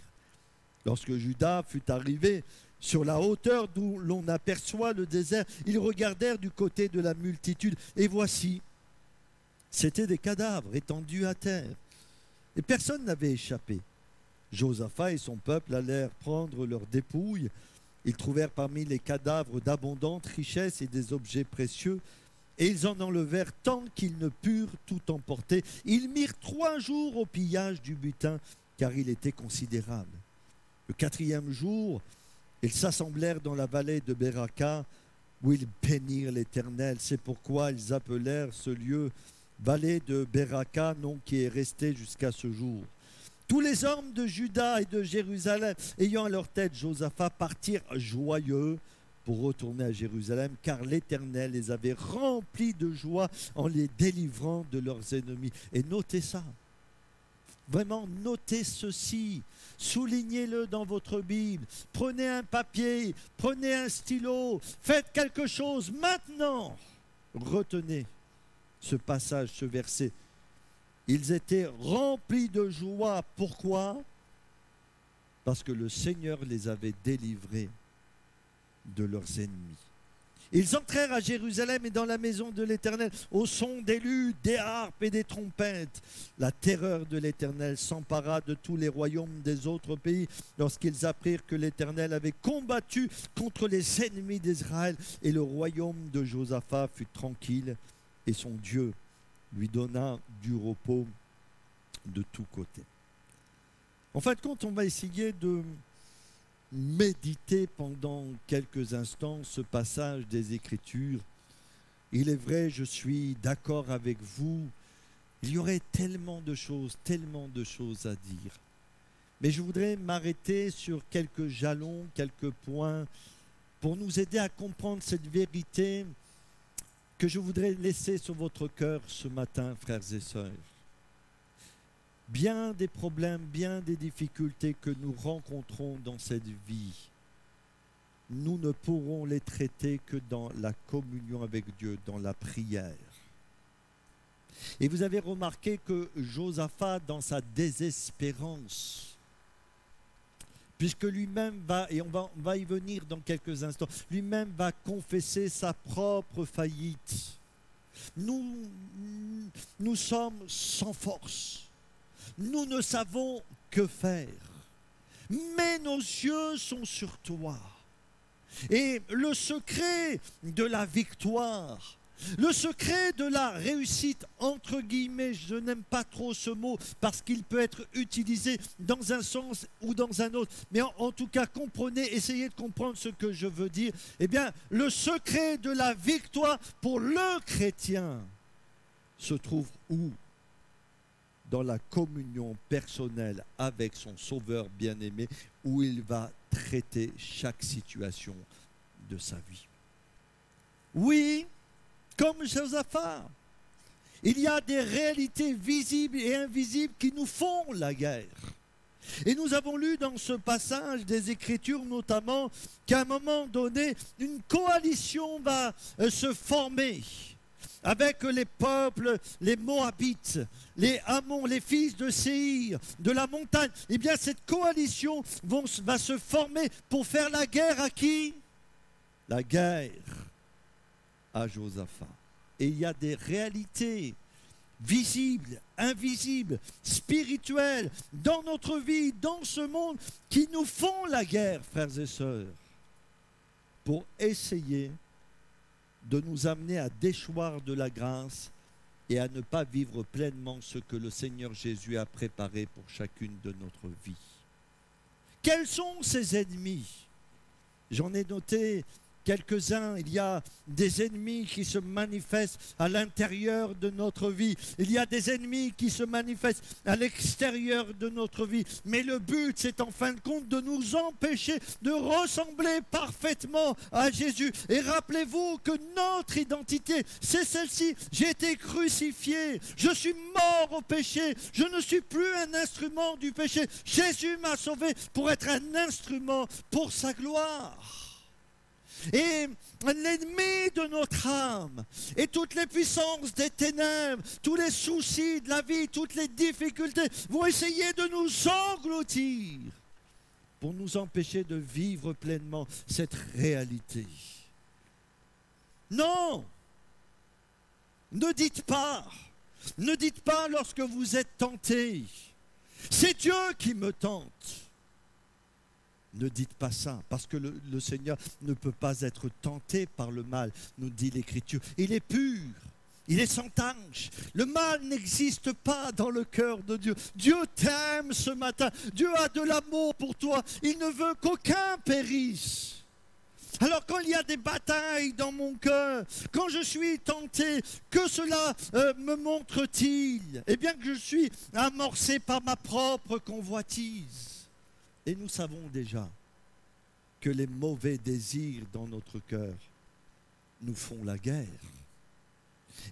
Lorsque Juda fut arrivé sur la hauteur d'où l'on aperçoit le désert, ils regardèrent du côté de la multitude, et voici, c'étaient des cadavres étendus à terre, et personne n'avait échappé. Josaphat et son peuple allèrent prendre leurs dépouilles Ils trouvèrent parmi les cadavres d'abondantes richesses et des objets précieux, et ils en enlevèrent tant qu'ils ne purent tout emporter. Ils mirent 3 jours au pillage du butin, car il était considérable. Le 4e jour, ils s'assemblèrent dans la vallée de Beraka, où ils bénirent l'Éternel. C'est pourquoi ils appelèrent ce lieu vallée de Beraka, nom qui est resté jusqu'à ce jour. Tous les hommes de Juda et de Jérusalem, ayant à leur tête Josaphat, partirent joyeux pour retourner à Jérusalem, car l'Éternel les avait remplis de joie en les délivrant de leurs ennemis. Et notez ça, vraiment notez ceci, soulignez-le dans votre Bible, prenez un papier, prenez un stylo, faites quelque chose maintenant. Retenez ce passage, ce verset. Ils étaient remplis de joie. Pourquoi? Parce que le Seigneur les avait délivrés de leurs ennemis. Ils entrèrent à Jérusalem et dans la maison de l'Éternel au son des luttes, des harpes et des trompettes. La terreur de l'Éternel s'empara de tous les royaumes des autres pays lorsqu'ils apprirent que l'Éternel avait combattu contre les ennemis d'Israël, et le royaume de Josaphat fut tranquille et son Dieu lui donna du repos de tous côtés. En fin de compte, on va essayer de méditer pendant quelques instants ce passage des Écritures. Il est vrai, je suis d'accord avec vous, il y aurait tellement de choses à dire. Mais je voudrais m'arrêter sur quelques jalons, quelques points, pour nous aider à comprendre cette vérité que je voudrais laisser sur votre cœur ce matin, frères et sœurs. Bien des problèmes, bien des difficultés que nous rencontrons dans cette vie, nous ne pourrons les traiter que dans la communion avec Dieu, dans la prière. Et vous avez remarqué que Josaphat, dans sa désespérance, puisque lui-même va, et on va y venir dans quelques instants, lui-même va confesser sa propre faillite. Nous sommes sans force. Nous ne savons que faire. Mais nos yeux sont sur toi. Et le secret de la victoire, le secret de la réussite, entre guillemets, je n'aime pas trop ce mot parce qu'il peut être utilisé dans un sens ou dans un autre, mais en tout cas, comprenez, essayez de comprendre ce que je veux dire. Eh bien, le secret de la victoire pour le chrétien se trouve où? Dans la communion personnelle avec son Sauveur bien-aimé, où il va traiter chaque situation de sa vie. Oui, comme Josaphat, il y a des réalités visibles et invisibles qui nous font la guerre. Et nous avons lu dans ce passage des Écritures notamment qu'à un moment donné, une coalition va se former avec les peuples, les Moabites, les Ammons, les fils de Séhir, de la montagne. Eh bien, cette coalition va se former pour faire la guerre à qui? La guerre à Josaphat. Et il y a des réalités visibles, invisibles, spirituelles, dans notre vie, dans ce monde, qui nous font la guerre, frères et sœurs, pour essayer de nous amener à déchoir de la grâce et à ne pas vivre pleinement ce que le Seigneur Jésus a préparé pour chacune de notre vie. Quels sont ces ennemis? J'en ai noté quelques-uns. Il y a des ennemis qui se manifestent à l'intérieur de notre vie. Il y a des ennemis qui se manifestent à l'extérieur de notre vie. Mais le but, c'est en fin de compte de nous empêcher de ressembler parfaitement à Jésus. Et rappelez-vous que notre identité, c'est celle-ci. J'ai été crucifié. Je suis mort au péché. Je ne suis plus un instrument du péché. Jésus m'a sauvé pour être un instrument pour sa gloire. Et l'ennemi de notre âme et toutes les puissances des ténèbres, tous les soucis de la vie, toutes les difficultés vont essayer de nous engloutir pour nous empêcher de vivre pleinement cette réalité. Non, ne dites pas lorsque vous êtes tenté, c'est Dieu qui me tente. Ne dites pas ça, parce que le Seigneur ne peut pas être tenté par le mal, nous dit l'Écriture. Il est pur, il est sans tache. Le mal n'existe pas dans le cœur de Dieu. Dieu t'aime ce matin, Dieu a de l'amour pour toi, il ne veut qu'aucun périsse. Alors quand il y a des batailles dans mon cœur, quand je suis tenté, que cela me montre-t-il? Eh bien que je suis amorcé par ma propre convoitise. Et nous savons déjà que les mauvais désirs dans notre cœur nous font la guerre.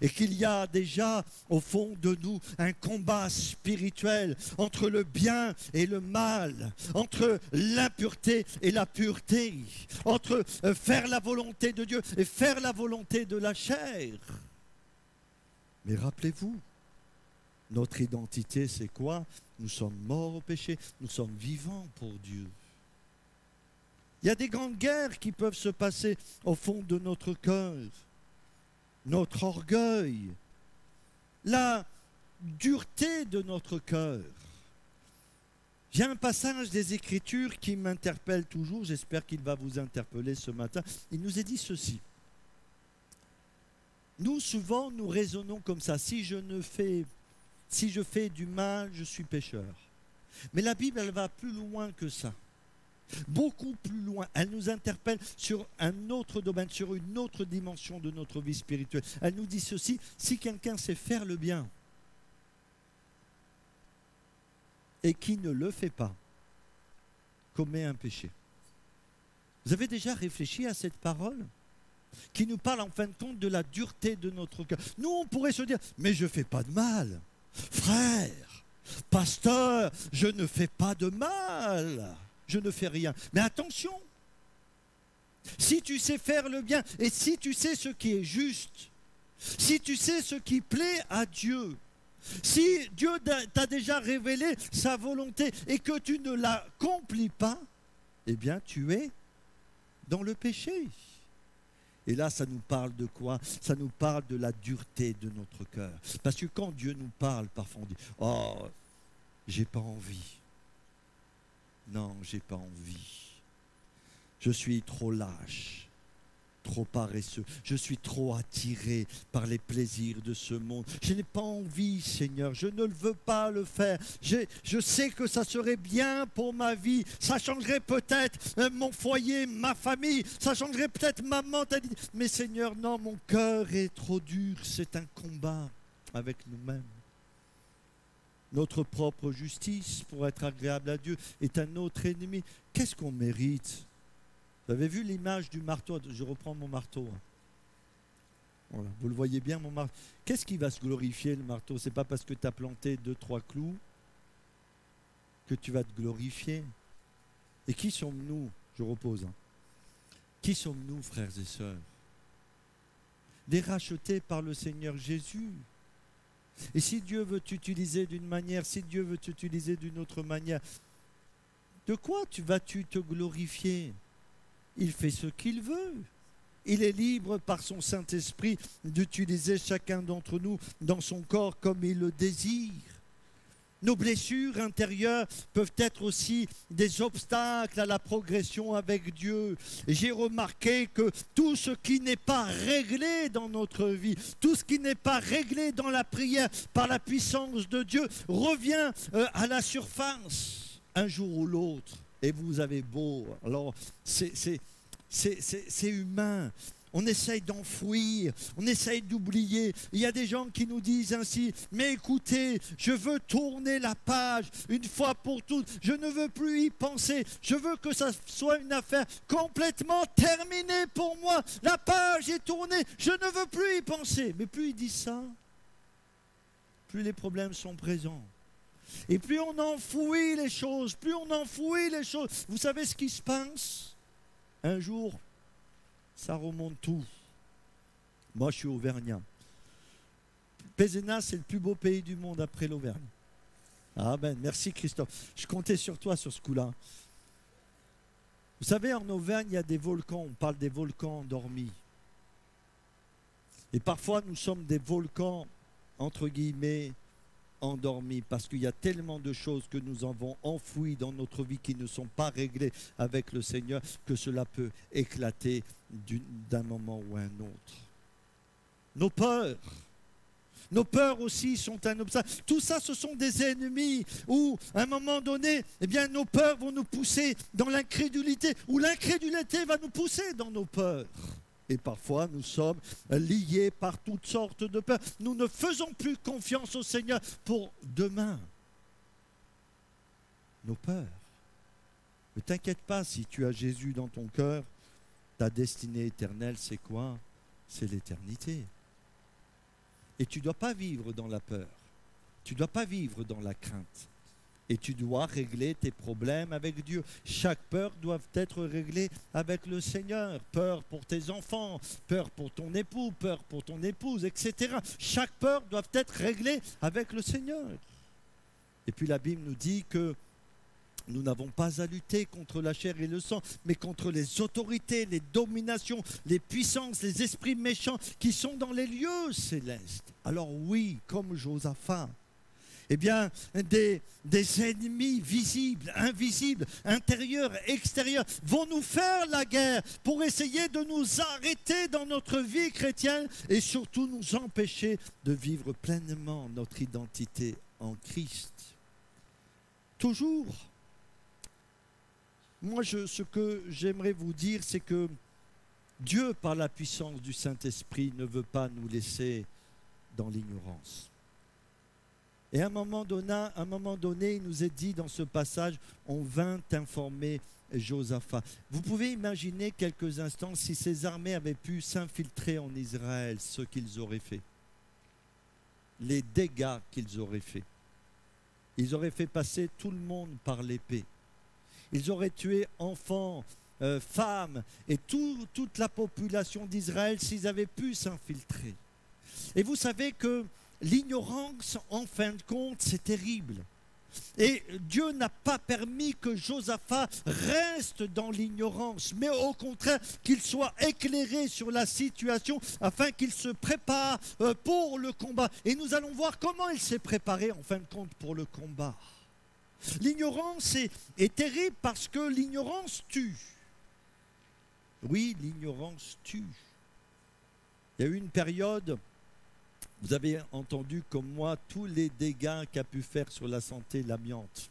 Et qu'il y a déjà au fond de nous un combat spirituel entre le bien et le mal, entre l'impureté et la pureté, entre faire la volonté de Dieu et faire la volonté de la chair. Mais rappelez-vous, notre identité, c'est quoi? Nous sommes morts au péché, nous sommes vivants pour Dieu. Il y a des grandes guerres qui peuvent se passer au fond de notre cœur. Notre orgueil, la dureté de notre cœur. J'ai un passage des Écritures qui m'interpelle toujours, j'espère qu'il va vous interpeller ce matin. Il nous est dit ceci. Nous, souvent, nous raisonnons comme ça. Si je fais du mal, je suis pécheur. Mais la Bible, elle va plus loin que ça. Beaucoup plus loin. Elle nous interpelle sur un autre domaine, sur une autre dimension de notre vie spirituelle. Elle nous dit ceci, si quelqu'un sait faire le bien et qui ne le fait pas, commet un péché. Vous avez déjà réfléchi à cette parole qui nous parle en fin de compte de la dureté de notre cœur? Nous, on pourrait se dire, mais je ne fais pas de mal. Frère, pasteur, je ne fais pas de mal. Je ne fais rien. Mais attention, si tu sais faire le bien et si tu sais ce qui est juste, si tu sais ce qui plaît à Dieu, si Dieu t'a déjà révélé sa volonté et que tu ne l'accomplis pas, eh bien tu es dans le péché. Et là, ça nous parle de quoi? Ça nous parle de la dureté de notre cœur. Parce que quand Dieu nous parle, parfois on dit « Oh, j'ai pas envie. Non, j'ai pas envie. Je suis trop lâche, trop paresseux. Je suis trop attiré par les plaisirs de ce monde. Je n'ai pas envie, Seigneur. Je ne veux pas le faire. Je sais que ça serait bien pour ma vie. Ça changerait peut-être mon foyer, ma famille. Ça changerait peut-être ma mentalité. Mais Seigneur, non, mon cœur est trop dur. C'est un combat avec nous-mêmes. Notre propre justice, pour être agréable à Dieu, est un autre ennemi. Qu'est-ce qu'on mérite? Vous avez vu l'image du marteau? Je reprends mon marteau. Voilà, vous le voyez bien, mon marteau. Qu'est-ce qui va se glorifier, le marteau? Ce n'est pas parce que tu as planté 2-3 clous que tu vas te glorifier. Et qui sommes-nous? Je repose. Qui sommes-nous, frères et sœurs? Les rachetés par le Seigneur Jésus. Et si Dieu veut t'utiliser d'une manière, si Dieu veut t'utiliser d'une autre manière, de quoi vas-tu te glorifier? Il fait ce qu'il veut. Il est libre par son Saint-Esprit d'utiliser chacun d'entre nous dans son corps comme il le désire. Nos blessures intérieures peuvent être aussi des obstacles à la progression avec Dieu. Et j'ai remarqué que tout ce qui n'est pas réglé dans notre vie, tout ce qui n'est pas réglé dans la prière par la puissance de Dieu revient à la surface un jour ou l'autre. Et vous avez beau, alors c'est humain. On essaye d'enfouir, on essaye d'oublier. Il y a des gens qui nous disent ainsi, mais écoutez, je veux tourner la page une fois pour toutes. Je ne veux plus y penser. Je veux que ça soit une affaire complètement terminée pour moi. La page est tournée, je ne veux plus y penser. Mais plus ils disent ça, plus les problèmes sont présents. Et plus on enfouit les choses, plus on enfouit les choses. Vous savez ce qui se passe? Un jour, ça remonte tout. Moi, je suis auvergnat. Pézenas, c'est le plus beau pays du monde après l'Auvergne. Ah ben, merci Christophe. Je comptais sur toi sur ce coup-là. Vous savez, en Auvergne, il y a des volcans. On parle des volcans endormis. Et parfois, nous sommes des volcans, entre guillemets, endormis, parce qu'il y a tellement de choses que nous avons enfouies dans notre vie qui ne sont pas réglées avec le Seigneur, que cela peut éclater d'un moment ou à un autre. Nos peurs aussi sont un obstacle. Tout ça, ce sont des ennemis où, à un moment donné, eh bien, nos peurs vont nous pousser dans l'incrédulité, ou l'incrédulité va nous pousser dans nos peurs. Et parfois, nous sommes liés par toutes sortes de peurs. Nous ne faisons plus confiance au Seigneur pour demain. Nos peurs. Ne t'inquiète pas, si tu as Jésus dans ton cœur, ta destinée éternelle, c'est quoi? C'est l'éternité. Et tu ne dois pas vivre dans la peur. Tu ne dois pas vivre dans la crainte. Et tu dois régler tes problèmes avec Dieu. Chaque peur doit être réglée avec le Seigneur. Peur pour tes enfants, peur pour ton époux, peur pour ton épouse, etc. Chaque peur doit être réglée avec le Seigneur. Et puis la Bible nous dit que nous n'avons pas à lutter contre la chair et le sang, mais contre les autorités, les dominations, les puissances, les esprits méchants qui sont dans les lieux célestes. Alors oui, comme Josaphat, eh bien, des ennemis visibles, invisibles, intérieurs, extérieurs, vont nous faire la guerre pour essayer de nous arrêter dans notre vie chrétienne et surtout nous empêcher de vivre pleinement notre identité en Christ. Toujours, moi, ce que j'aimerais vous dire, c'est que Dieu, par la puissance du Saint-Esprit, ne veut pas nous laisser dans l'ignorance. Et à un moment donné, il nous est dit dans ce passage, on vint informer Josaphat. Vous pouvez imaginer quelques instants si ces armées avaient pu s'infiltrer en Israël, ce qu'ils auraient fait. Les dégâts qu'ils auraient fait. Ils auraient fait passer tout le monde par l'épée. Ils auraient tué enfants, femmes et toute la population d'Israël s'ils avaient pu s'infiltrer. Et vous savez que l'ignorance, en fin de compte, c'est terrible. Et Dieu n'a pas permis que Josaphat reste dans l'ignorance, mais au contraire qu'il soit éclairé sur la situation afin qu'il se prépare pour le combat. Et nous allons voir comment il s'est préparé en fin de compte pour le combat. L'ignorance est terrible parce que l'ignorance tue. Oui, l'ignorance tue. Il y a eu une période... Vous avez entendu comme moi tous les dégâts qu'a pu faire sur la santé l'amiante.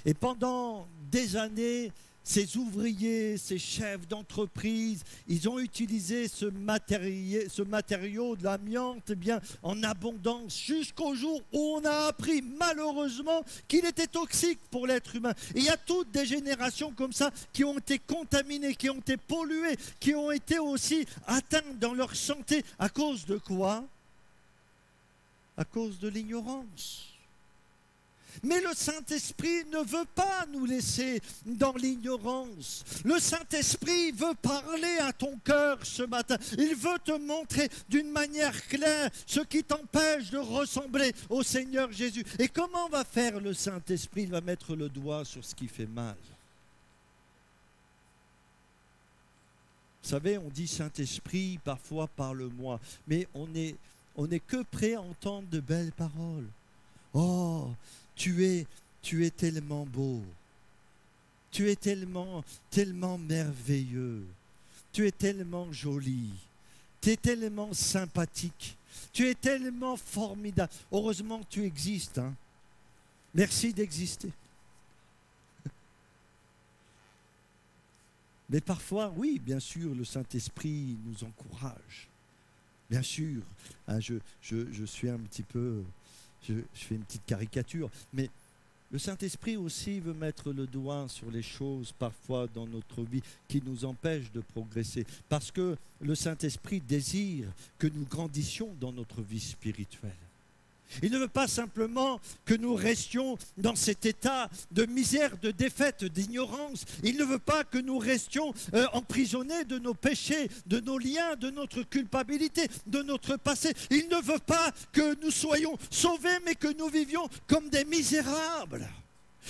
Et pendant des années, ces ouvriers, ces chefs d'entreprise, ils ont utilisé ce matériau de l'amiante en abondance jusqu'au jour où on a appris malheureusement qu'il était toxique pour l'être humain. Et il y a toutes des générations comme ça qui ont été contaminées, qui ont été polluées, qui ont été aussi atteintes dans leur santé. À cause de quoi? À cause de l'ignorance. Mais le Saint-Esprit ne veut pas nous laisser dans l'ignorance. Le Saint-Esprit veut parler à ton cœur ce matin. Il veut te montrer d'une manière claire ce qui t'empêche de ressembler au Seigneur Jésus. Et comment va faire le Saint-Esprit? Il va mettre le doigt sur ce qui fait mal. Vous savez, on dit Saint-Esprit, parfois parle-moi. Mais on n'est que prêt à entendre de belles paroles. Oh, tu es tellement beau, tu es tellement merveilleux, tu es tellement joli, tu es tellement sympathique, tu es tellement formidable. Heureusement que tu existes, hein. Merci d'exister. Mais parfois, oui, bien sûr, le Saint-Esprit nous encourage. Bien sûr, hein, je suis un petit peu... Je fais une petite caricature, mais le Saint-Esprit aussi veut mettre le doigt sur les choses parfois dans notre vie qui nous empêchent de progresser. Parce que le Saint-Esprit désire que nous grandissions dans notre vie spirituelle. Il ne veut pas simplement que nous restions dans cet état de misère, de défaite, d'ignorance. Il ne veut pas que nous restions emprisonnés de nos péchés, de nos liens, de notre culpabilité, de notre passé. Il ne veut pas que nous soyons sauvés, mais que nous vivions comme des misérables.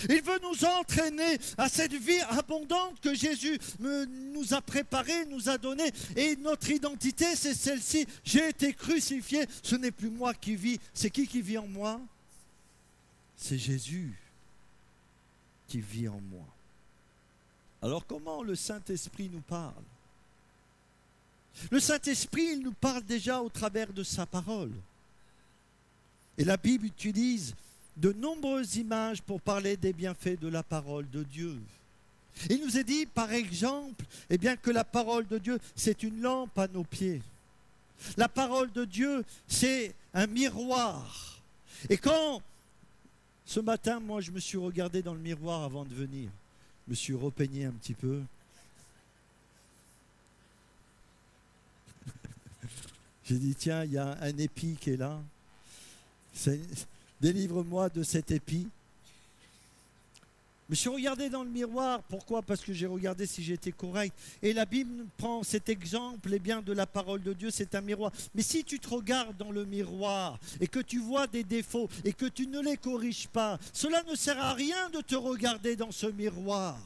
Il veut nous entraîner à cette vie abondante que Jésus nous a préparée, nous a donnée. Et notre identité, c'est celle-ci. J'ai été crucifié, ce n'est plus moi qui vis. C'est qui vit en moi? C'est Jésus qui vit en moi. Alors comment le Saint-Esprit nous parle? Le Saint-Esprit, il nous parle déjà au travers de sa parole. Et la Bible utilise de nombreuses images pour parler des bienfaits de la parole de Dieu. Il nous est dit, par exemple, eh bien, que la parole de Dieu, c'est une lampe à nos pieds. La parole de Dieu, c'est un miroir. Et quand, ce matin, moi, je me suis regardé dans le miroir avant de venir, je me suis repeigné un petit peu. J'ai dit, tiens, il y a un épi qui est là. Délivre-moi de cet épi. Je me suis regardé dans le miroir. Pourquoi? Parce que j'ai regardé si j'étais correct. Et la Bible prend cet exemple, eh bien, de la parole de Dieu, c'est un miroir. Mais si tu te regardes dans le miroir et que tu vois des défauts et que tu ne les corriges pas, cela ne sert à rien de te regarder dans ce miroir.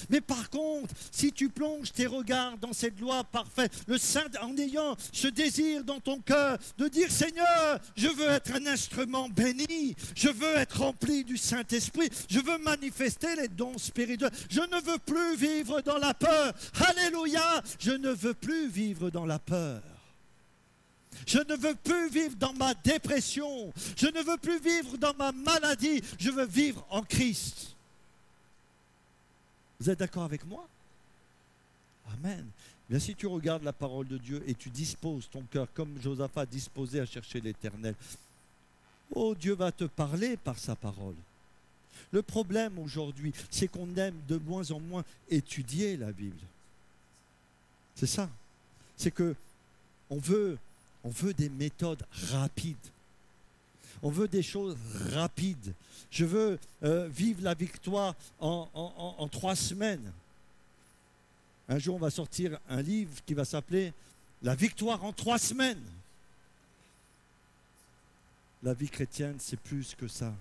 Mais par contre, si tu plonges tes regards dans cette loi parfaite, le Saint, en ayant ce désir dans ton cœur de dire, Seigneur, je veux être un instrument béni, je veux être rempli du Saint-Esprit, je veux manifester les dons spirituels, je ne veux plus vivre dans la peur. Alléluia, je ne veux plus vivre dans la peur. Je ne veux plus vivre dans ma dépression, je ne veux plus vivre dans ma maladie, je veux vivre en Christ. Vous êtes d'accord avec moi? Amen. Bien, si tu regardes la parole de Dieu et tu disposes ton cœur comme Josaphat a disposé à chercher l'Éternel, oh, Dieu va te parler par sa parole. Le problème aujourd'hui, c'est qu'on aime de moins en moins étudier la Bible. C'est ça. C'est que on veut des méthodes rapides. On veut des choses rapides. Je veux vivre la victoire en 3 semaines. Un jour, on va sortir un livre qui va s'appeler « La victoire en 3 semaines ». La vie chrétienne, c'est plus que ça.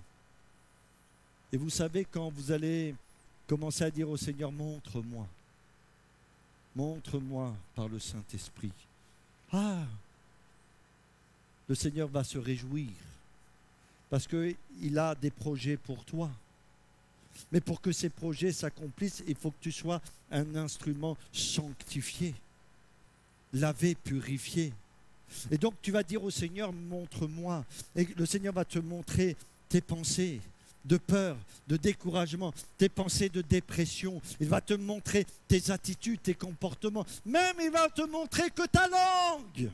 Et vous savez, quand vous allez commencer à dire au Seigneur « Montre-moi ». Montre-moi par le Saint-Esprit. Ah, le Seigneur va se réjouir. Parce qu'il a des projets pour toi. Mais pour que ces projets s'accomplissent, il faut que tu sois un instrument sanctifié, lavé, purifié. Et donc tu vas dire au Seigneur, montre-moi. Et le Seigneur va te montrer tes pensées de peur, de découragement, tes pensées de dépression. Il va te montrer tes attitudes, tes comportements. Même il va te montrer que ta langue,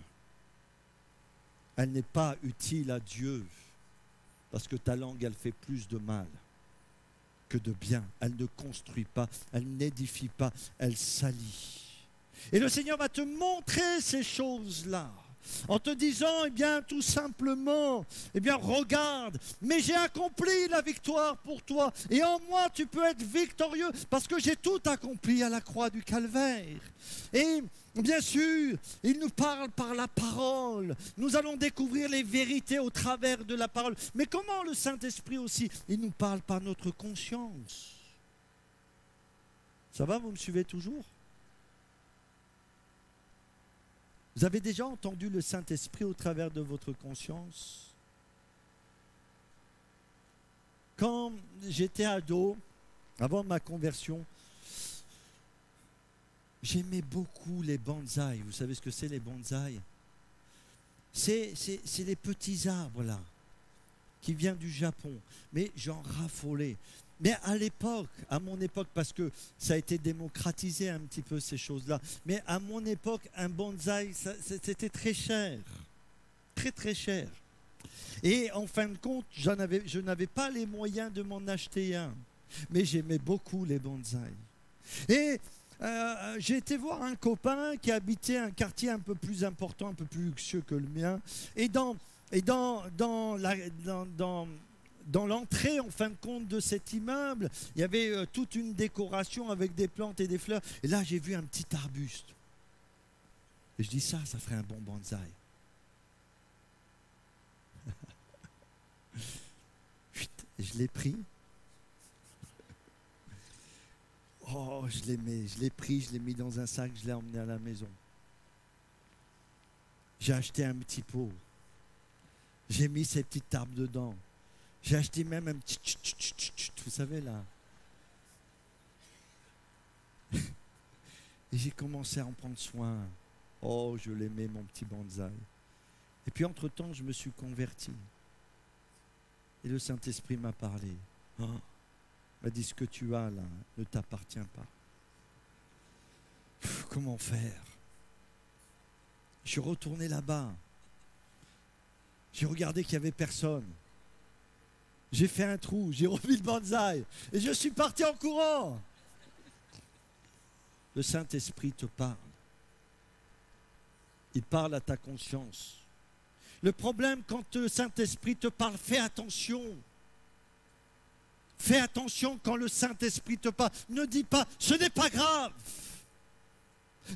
elle n'est pas utile à Dieu. Parce que ta langue, elle fait plus de mal que de bien. Elle ne construit pas, elle n'édifie pas, elle salit. Et le Seigneur va te montrer ces choses-là. En te disant, eh bien, tout simplement, eh bien, regarde, mais j'ai accompli la victoire pour toi. Et en moi, tu peux être victorieux parce que j'ai tout accompli à la croix du Calvaire. Et bien sûr, il nous parle par la parole. Nous allons découvrir les vérités au travers de la parole. Mais comment le Saint-Esprit aussi, il nous parle par notre conscience. Ça va, vous me suivez toujours? Vous avez déjà entendu le Saint-Esprit au travers de votre conscience? Quand j'étais ado, avant ma conversion, j'aimais beaucoup les bonsaïs. Vous savez ce que c'est les bonsaïs? C'est les petits arbres là, qui viennent du Japon. Mais j'en raffolais. Mais à l'époque, à mon époque, parce que ça a été démocratisé un petit peu ces choses-là, mais à mon époque, un bonsaï, c'était très cher. Très très cher. Et en fin de compte, je n'avais pas les moyens de m'en acheter un. Mais j'aimais beaucoup les bonsaïs. Et j'ai été voir un copain qui habitait un quartier un peu plus important, un peu plus luxueux que le mien. Et dans l'entrée, en fin de compte, de cet immeuble, il y avait toute une décoration avec des plantes et des fleurs. Et là, j'ai vu un petit arbuste. Et je dis, ça ferait un bon bonsaï. Et je l'ai pris. Oh, je l'ai pris, je l'ai mis dans un sac, je l'ai emmené à la maison. J'ai acheté un petit pot. J'ai mis ces petites tarbes dedans. J'ai acheté même un petit vous savez là. Et j'ai commencé à en prendre soin. Oh, je l'aimais, mon petit bonsaï. Et puis entre-temps, je me suis converti. Et le Saint-Esprit m'a parlé. Oh, m'a dit, ce que tu as là ne t'appartient pas. Comment faire? Je suis retourné là-bas. J'ai regardé qu'il n'y avait personne. J'ai fait un trou, j'ai remis le bonsaï et je suis parti en courant. Le Saint-Esprit te parle. Il parle à ta conscience. Le problème, quand le Saint-Esprit te parle, fais attention. Fais attention quand le Saint-Esprit te parle. Ne dis pas, ce n'est pas grave.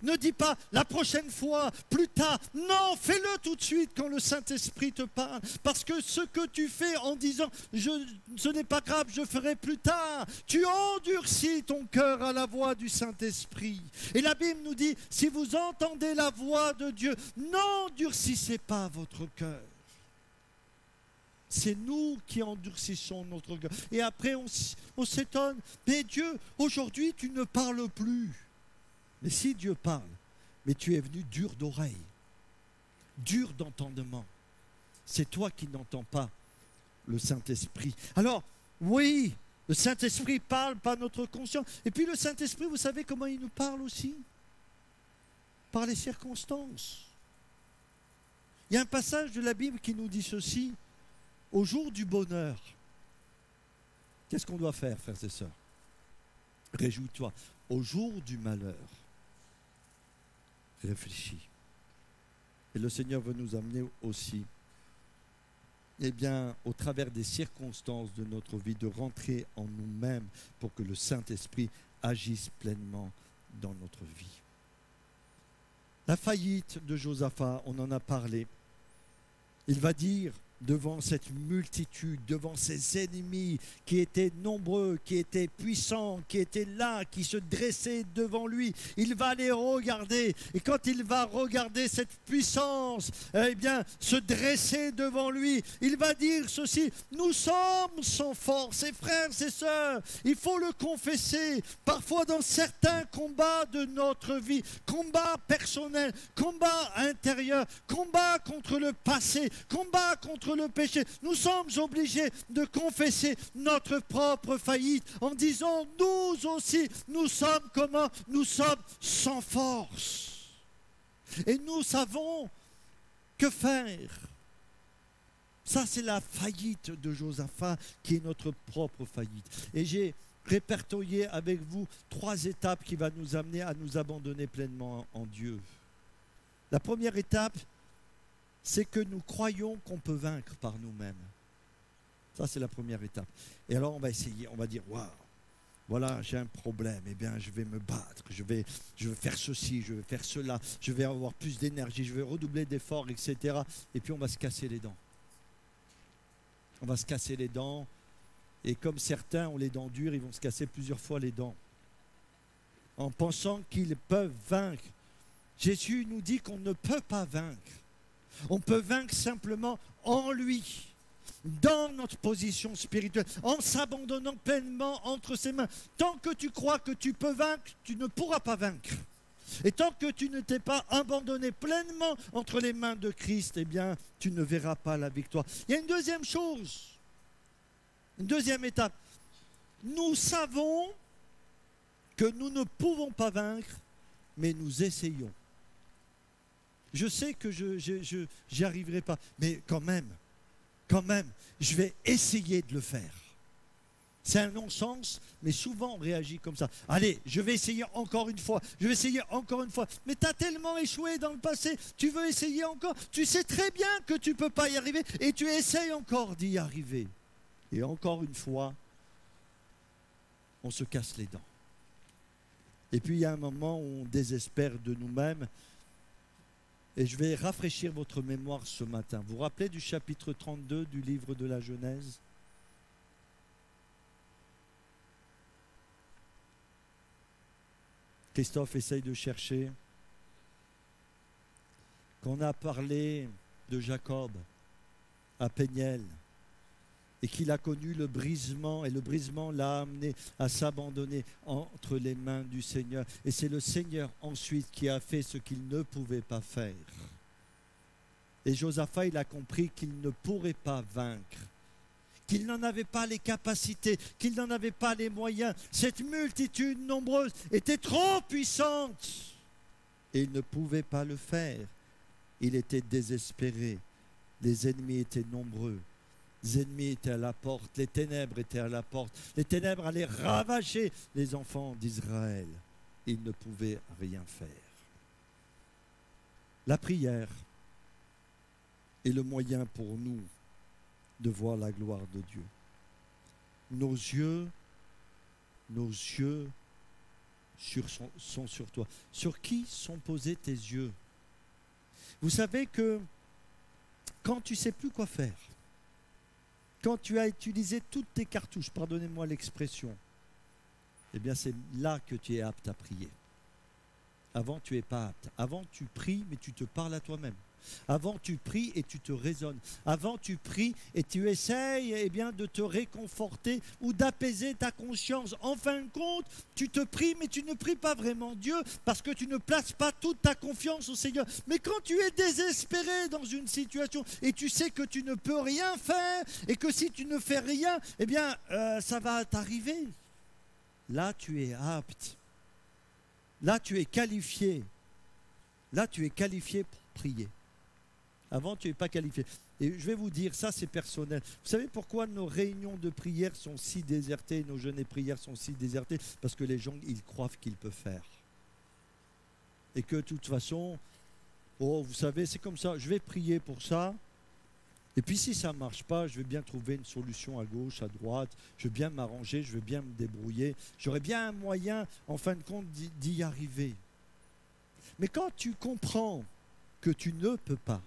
Ne dis pas la prochaine fois, plus tard. Non, fais-le tout de suite quand le Saint-Esprit te parle. Parce que ce que tu fais en disant ce n'est pas grave, je ferai plus tard, tu endurcis ton cœur à la voix du Saint-Esprit. Et la Bible nous dit, si vous entendez la voix de Dieu, n'endurcissez pas votre cœur. C'est nous qui endurcissons notre cœur. Et après, on s'étonne, mais Dieu, aujourd'hui, tu ne parles plus. Mais si Dieu parle, mais tu es venu dur d'oreille, dur d'entendement, c'est toi qui n'entends pas le Saint-Esprit. Alors, oui, le Saint-Esprit parle par notre conscience. Et puis le Saint-Esprit, vous savez comment il nous parle aussi? Par les circonstances. Il y a un passage de la Bible qui nous dit ceci, au jour du bonheur. Qu'est-ce qu'on doit faire, frères et sœurs? Réjouis-toi. Au jour du malheur, réfléchis. Et le Seigneur veut nous amener aussi, eh bien, au travers des circonstances de notre vie, de rentrer en nous-mêmes pour que le Saint-Esprit agisse pleinement dans notre vie. La faillite de Josaphat, on en a parlé. Il va dire, devant cette multitude, devant ces ennemis qui étaient nombreux, qui étaient puissants, qui étaient là, qui se dressaient devant lui, il va les regarder. Et quand il va regarder cette puissance, eh bien, se dresser devant lui, il va dire ceci, nous sommes sans force. Et frères et sœurs, il faut le confesser, parfois dans certains combats de notre vie, combats personnels, combats intérieurs, combats contre le passé, combats contre le péché, nous sommes obligés de confesser notre propre faillite en disant nous aussi, nous sommes comment? Nous sommes sans force. Et nous savons que faire. Ça, c'est la faillite de Josaphat qui est notre propre faillite. Et j'ai répertorié avec vous 3 étapes qui vont nous amener à nous abandonner pleinement en Dieu. La première étape, c'est que nous croyons qu'on peut vaincre par nous-mêmes. Ça, c'est la première étape. Et alors, on va essayer, on va dire, waouh, voilà, j'ai un problème, eh bien, je vais me battre, je vais faire ceci, je vais faire cela, je vais avoir plus d'énergie, je vais redoubler d'efforts, etc. Et puis, on va se casser les dents. On va se casser les dents. Et comme certains ont les dents dures, ils vont se casser plusieurs fois les dents. En pensant qu'ils peuvent vaincre. Jésus nous dit qu'on ne peut pas vaincre. On peut vaincre simplement en lui, dans notre position spirituelle, en s'abandonnant pleinement entre ses mains. Tant que tu crois que tu peux vaincre, tu ne pourras pas vaincre. Et tant que tu ne t'es pas abandonné pleinement entre les mains de Christ, eh bien, tu ne verras pas la victoire. Il y a une deuxième chose, une deuxième étape. Nous savons que nous ne pouvons pas vaincre, mais nous essayons. Je sais que je n'y arriverai pas, mais quand même, je vais essayer de le faire. C'est un non-sens, mais souvent on réagit comme ça. Allez, je vais essayer encore une fois, Mais tu as tellement échoué dans le passé, tu veux essayer encore. Tu sais très bien que tu ne peux pas y arriver et tu essayes encore d'y arriver. Et encore une fois, on se casse les dents. Et puis il y a un moment où on désespère de nous-mêmes. Et je vais rafraîchir votre mémoire ce matin. Vous vous rappelez du chapitre 32 du livre de la Genèse? Christophe essaye de chercher. Qu'on a parlé de Jacob à Péniel et qu'il a connu le brisement, et le brisement l'a amené à s'abandonner entre les mains du Seigneur. Et c'est le Seigneur ensuite qui a fait ce qu'il ne pouvait pas faire. Et Josaphat, il a compris qu'il ne pourrait pas vaincre, qu'il n'en avait pas les capacités, qu'il n'en avait pas les moyens. Cette multitude nombreuse était trop puissante et il ne pouvait pas le faire. Il était désespéré. Les ennemis étaient nombreux. Les ennemis étaient à la porte. Les ténèbres étaient à la porte. Les ténèbres allaient ravager les enfants d'Israël. Il ne pouvait rien faire. La prière est le moyen pour nous de voir la gloire de Dieu. Nos yeux sont sur toi. Sur qui sont posés tes yeux? Vous savez que quand tu ne sais plus quoi faire, quand tu as utilisé toutes tes cartouches, pardonnez-moi l'expression, eh bien c'est là que tu es apte à prier. Avant, tu n'es pas apte. Avant, tu pries, mais tu te parles à toi-même. Avant, tu pries et tu te raisonnes. Avant, tu pries et tu essayes de te réconforter ou d'apaiser ta conscience. En fin de compte, tu te pries, mais tu ne pries pas vraiment Dieu parce que tu ne places pas toute ta confiance au Seigneur. Mais quand tu es désespéré dans une situation et tu sais que tu ne peux rien faire et que si tu ne fais rien, ça va t'arriver. Là, tu es apte. Là, tu es qualifié. Là, tu es qualifié pour prier. Avant, tu n'es pas qualifié. Et je vais vous dire, ça c'est personnel. Vous savez pourquoi nos réunions de prière sont si désertées, nos jeûnes et prières sont si désertées? Parce que les gens, ils croient qu'ils peuvent faire. Et que de toute façon, vous savez, c'est comme ça, je vais prier pour ça. Et puis si ça ne marche pas, je vais bien trouver une solution à gauche, à droite. Je vais bien m'arranger, je vais bien me débrouiller. J'aurai bien un moyen, en fin de compte, d'y arriver. Mais quand tu comprends que tu ne peux pas,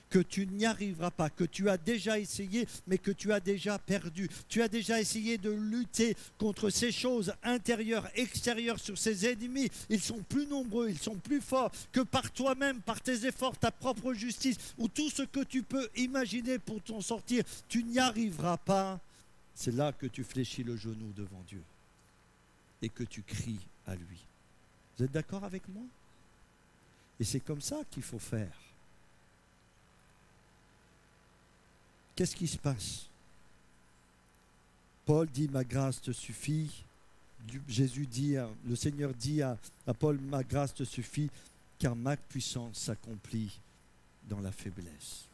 que tu n'y arriveras pas, que tu as déjà essayé, mais que tu as déjà perdu. Tu as déjà essayé de lutter contre ces choses intérieures, extérieures, sur ces ennemis. Ils sont plus nombreux, ils sont plus forts que par toi-même, par tes efforts, ta propre justice, ou tout ce que tu peux imaginer pour t'en sortir. Tu n'y arriveras pas. C'est là que tu fléchis le genou devant Dieu et que tu cries à lui. Vous êtes d'accord avec moi? Et c'est comme ça qu'il faut faire. Qu'est-ce qui se passe? Paul dit, ma grâce te suffit. Jésus dit, le Seigneur dit à Paul, ma grâce te suffit, car ma puissance s'accomplit dans la faiblesse.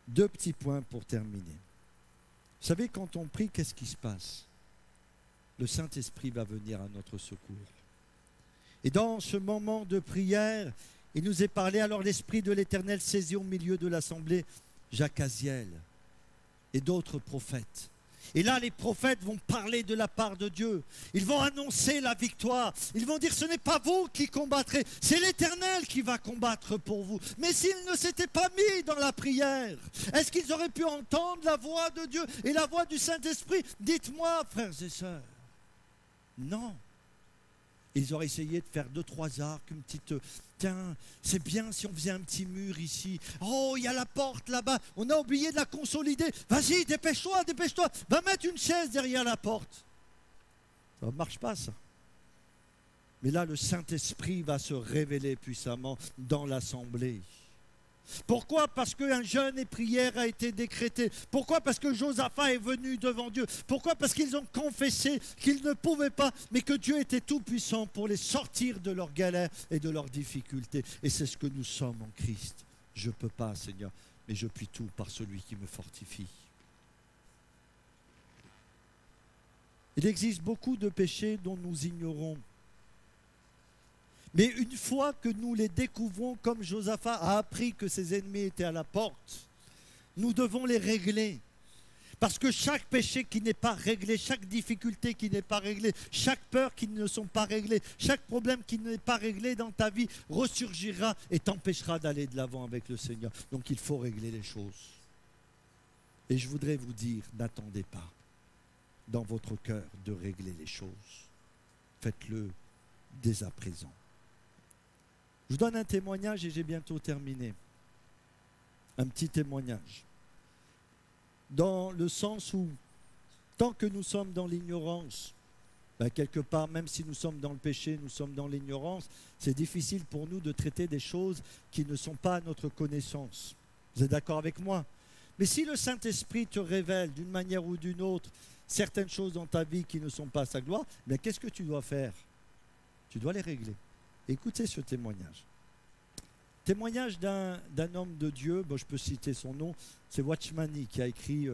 2 petits points pour terminer. Vous savez, quand on prie, qu'est-ce qui se passe? Le Saint-Esprit va venir à notre secours. Et dans ce moment de prière, il nous est parlé, alors l'Esprit de l'Éternel saisit au milieu de l'assemblée Jacaziel et d'autres prophètes. Et là, les prophètes vont parler de la part de Dieu. Ils vont annoncer la victoire. Ils vont dire, ce n'est pas vous qui combattrez, c'est l'Éternel qui va combattre pour vous. Mais s'ils ne s'étaient pas mis dans la prière, est-ce qu'ils auraient pu entendre la voix de Dieu et la voix du Saint-Esprit? Dites-moi, frères et sœurs. Non. Ils auraient essayé de faire 2-3 arcs, une petite... Tiens, c'est bien si on faisait un petit mur ici. Oh, il y a la porte là-bas. On a oublié de la consolider. Vas-y, dépêche-toi, dépêche-toi. Va mettre une chaise derrière la porte. Ça ne marche pas, ça. Mais là, le Saint-Esprit va se révéler puissamment dans l'assemblée. Pourquoi? Parce qu'un jeûne et prière a été décrété. Pourquoi? Parce que Josaphat est venu devant Dieu. Pourquoi? Parce qu'ils ont confessé qu'ils ne pouvaient pas, mais que Dieu était tout puissant pour les sortir de leurs galères et de leurs difficultés. Et c'est ce que nous sommes en Christ. Je ne peux pas, Seigneur, mais je puis tout par celui qui me fortifie. Il existe beaucoup de péchés dont nous ignorons. Mais une fois que nous les découvrons, comme Josaphat a appris que ses ennemis étaient à la porte, nous devons les régler. Parce que chaque péché qui n'est pas réglé, chaque difficulté qui n'est pas réglée, chaque peur qui ne sont pas réglées, chaque problème qui n'est pas réglé dans ta vie ressurgira et t'empêchera d'aller de l'avant avec le Seigneur. Donc il faut régler les choses. Et je voudrais vous dire, n'attendez pas dans votre cœur de régler les choses. faites-le dès à présent. Je vous donne un témoignage et j'ai bientôt terminé. Un petit témoignage. Dans le sens où, tant que nous sommes dans l'ignorance, quelque part, même si nous sommes dans le péché, nous sommes dans l'ignorance, c'est difficile pour nous de traiter des choses qui ne sont pas à notre connaissance. Vous êtes d'accord avec moi? Mais si le Saint-Esprit te révèle d'une manière ou d'une autre certaines choses dans ta vie qui ne sont pas à sa gloire, qu'est-ce que tu dois faire? Tu dois les régler. Écoutez ce témoignage. Témoignage d'un homme de Dieu, je peux citer son nom, c'est Watchmani, qui a écrit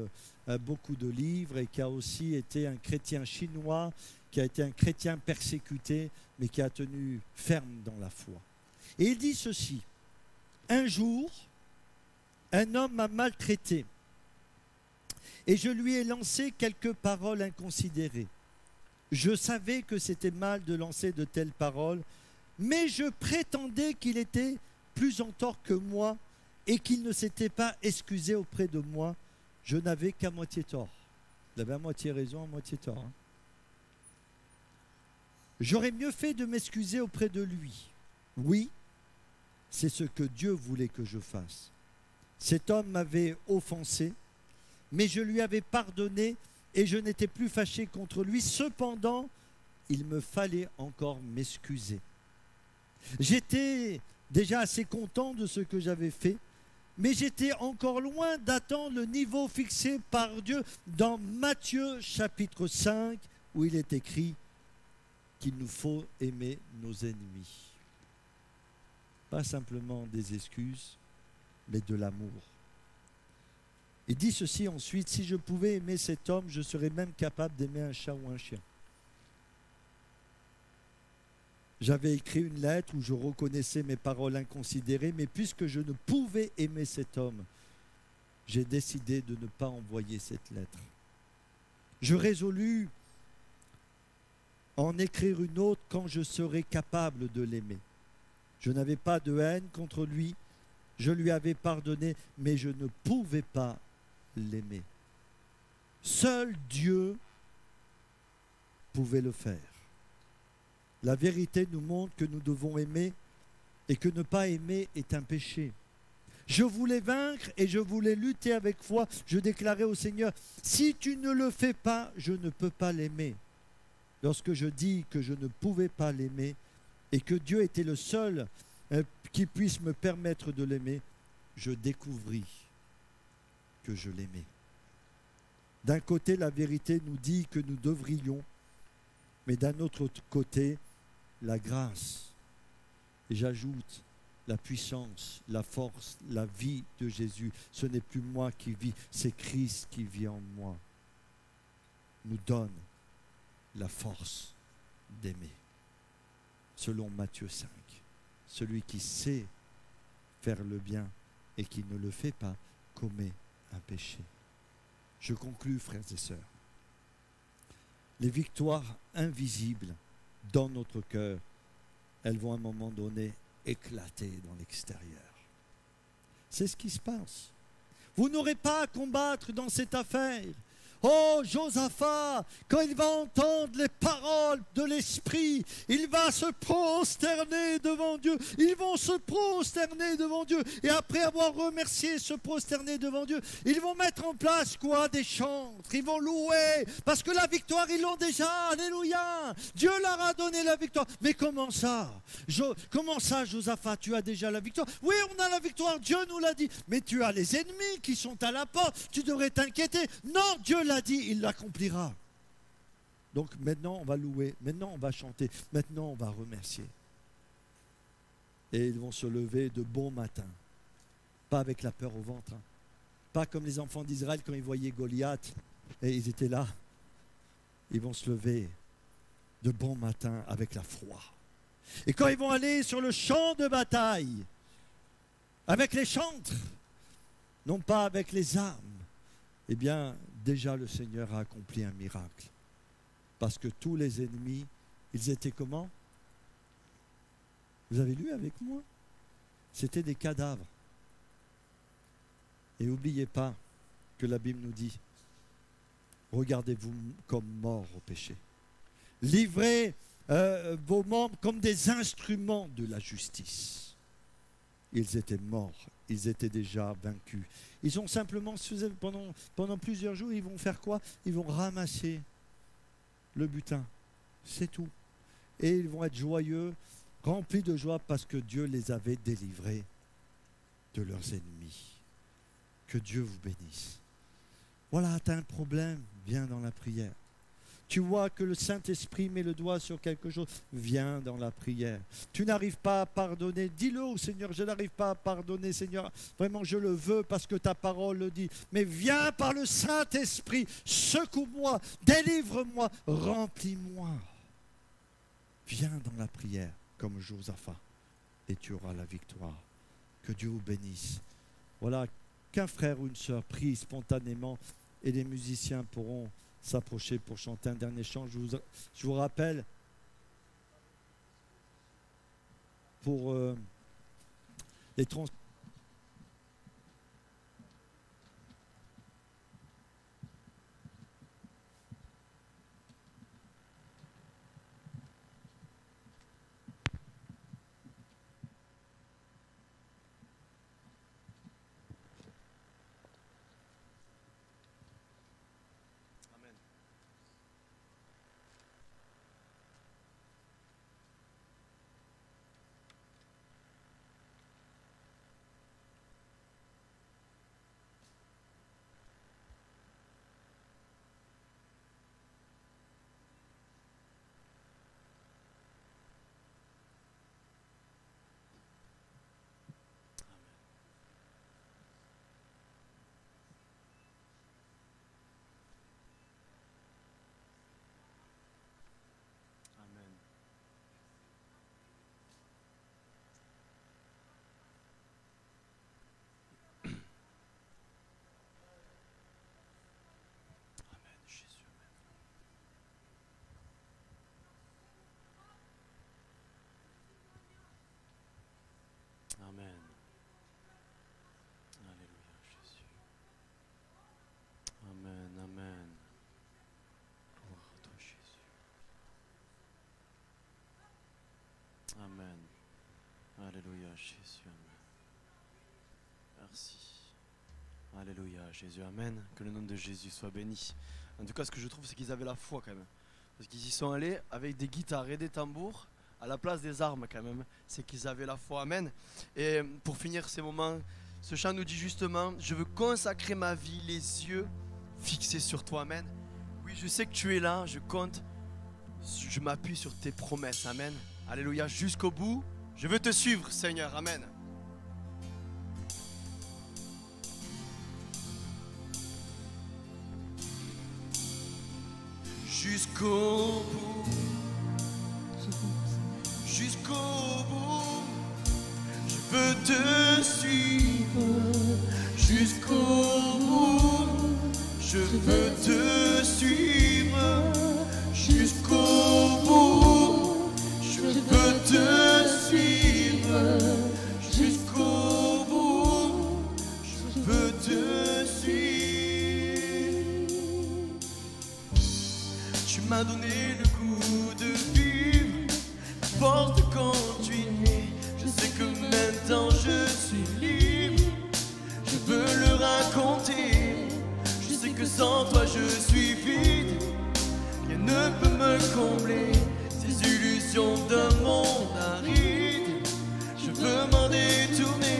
beaucoup de livres et qui a aussi été un chrétien chinois, qui a été un chrétien persécuté, mais qui a tenu ferme dans la foi. Et il dit ceci: un jour, un homme m'a maltraité et je lui ai lancé quelques paroles inconsidérées. Je savais que c'était mal de lancer de telles paroles, mais je prétendais qu'il était plus en tort que moi et qu'il ne s'était pas excusé auprès de moi. Je n'avais qu'à moitié tort. Il avait à moitié raison, à moitié tort. Hein. J'aurais mieux fait de m'excuser auprès de lui. Oui, c'est ce que Dieu voulait que je fasse. Cet homme m'avait offensé, mais je lui avais pardonné et je n'étais plus fâché contre lui. Cependant, il me fallait encore m'excuser. J'étais déjà assez content de ce que j'avais fait, mais j'étais encore loin d'atteindre le niveau fixé par Dieu dans Matthieu chapitre 5, où il est écrit qu'il nous faut aimer nos ennemis. Pas simplement des excuses, mais de l'amour. Il dit ceci ensuite: si je pouvais aimer cet homme, je serais même capable d'aimer un chat ou un chien. J'avais écrit une lettre où je reconnaissais mes paroles inconsidérées, mais puisque je ne pouvais aimer cet homme, j'ai décidé de ne pas envoyer cette lettre. Je résolus en écrire une autre quand je serais capable de l'aimer. Je n'avais pas de haine contre lui, je lui avais pardonné, mais je ne pouvais pas l'aimer. Seul Dieu pouvait le faire. La vérité nous montre que nous devons aimer et que ne pas aimer est un péché. Je voulais vaincre et je voulais lutter avec foi. Je déclarais au Seigneur: si tu ne le fais pas, je ne peux pas l'aimer. Lorsque je dis que je ne pouvais pas l'aimer et que Dieu était le seul qui puisse me permettre de l'aimer, je découvris que je l'aimais. D'un côté, la vérité nous dit que nous devrions, mais d'un autre côté, la grâce, et j'ajoute la puissance, la force, la vie de Jésus, ce n'est plus moi qui vis, c'est Christ qui vit en moi, nous donne la force d'aimer. Selon Matthieu 5, celui qui sait faire le bien et qui ne le fait pas commet un péché. Je conclus, frères et sœurs. Les victoires invisibles dans notre cœur, elles vont à un moment donné éclater dans l'extérieur. C'est ce qui se passe. Vous n'aurez pas à combattre dans cette affaire. Oh, Josaphat, quand il va entendre les paroles de l'Esprit, il va se prosterner devant Dieu. Ils vont se prosterner devant Dieu. Et après avoir remercié, se prosterner devant Dieu, ils vont mettre en place quoi? Des chantres. Ils vont louer. Parce que la victoire, ils l'ont déjà. Alléluia. Dieu leur a donné la victoire. Mais comment ça? Comment ça, Josaphat, tu as déjà la victoire? Oui, on a la victoire. Dieu nous l'a dit. Mais tu as les ennemis qui sont à la porte. Tu devrais t'inquiéter. Non, Dieu l'a dit, il l'accomplira. Donc maintenant on va louer, maintenant on va chanter, maintenant on va remercier. Et ils vont se lever de bon matin, pas avec la peur au ventre, hein. Pas comme les enfants d'Israël quand ils voyaient Goliath et ils étaient là. Ils vont se lever de bon matin avec la foi. Et quand ils vont aller sur le champ de bataille, avec les chantres, non pas avec les armes, eh bien, déjà le Seigneur a accompli un miracle. Parce que tous les ennemis, ils étaient comment? Vous avez lu avec moi? C'était des cadavres. Et n'oubliez pas que la Bible nous dit: regardez-vous comme morts au péché, livrés vos membres comme des instruments de la justice. Ils étaient morts, ils étaient déjà vaincus. Ils ont simplement, pendant plusieurs jours, ils vont faire quoi? Ils vont ramasser le butin, c'est tout. Et ils vont être joyeux, remplis de joie parce que Dieu les avait délivrés de leurs ennemis. Que Dieu vous bénisse. Voilà, tu as un problème, viens dans la prière. Tu vois que le Saint-Esprit met le doigt sur quelque chose, viens dans la prière. Tu n'arrives pas à pardonner, dis-le au Seigneur, je n'arrive pas à pardonner, Seigneur, vraiment je le veux parce que ta parole le dit. Mais viens par le Saint-Esprit, secoue-moi, délivre-moi, remplis-moi. Viens dans la prière comme Josaphat et tu auras la victoire. Que Dieu vous bénisse. Voilà, qu'un frère ou une sœur prie spontanément et les musiciens pourront s'approcher pour chanter un dernier chant. Je vous rappelle, pour les trans... Amen. Alléluia, Jésus. Amen, amen. Gloire à toi, Jésus. Amen. Alléluia, Jésus. Amen. Merci. Alléluia, Jésus. Amen. Que le nom de Jésus soit béni. En tout cas, ce que je trouve, c'est qu'ils avaient la foi quand même. Parce qu'ils y sont allés avec des guitares et des tambours à la place des armes quand même. C'est qu'ils avaient la foi. Amen. Et pour finir ces moments, ce chant nous dit justement, je veux consacrer ma vie, les yeux fixés sur toi. Amen. Oui, je sais que tu es là, je compte, je m'appuie sur tes promesses. Amen. Alléluia, jusqu'au bout. Je veux te suivre, Seigneur. Amen. Jusqu'au bout, jusqu'au bout, je veux te suivre. Jusqu'au bout, je veux te suivre. Jusqu'au bout, je veux te suivre. Jusqu'au bout, je veux te suivre. Tu m'as donné le goût de vivre, à force de continuer. Je sais que maintenant je suis libre, je veux le raconter. Je sais que sans toi je suis vide, rien ne peut me combler. Ces illusions d'un monde aride, je veux m'en détourner,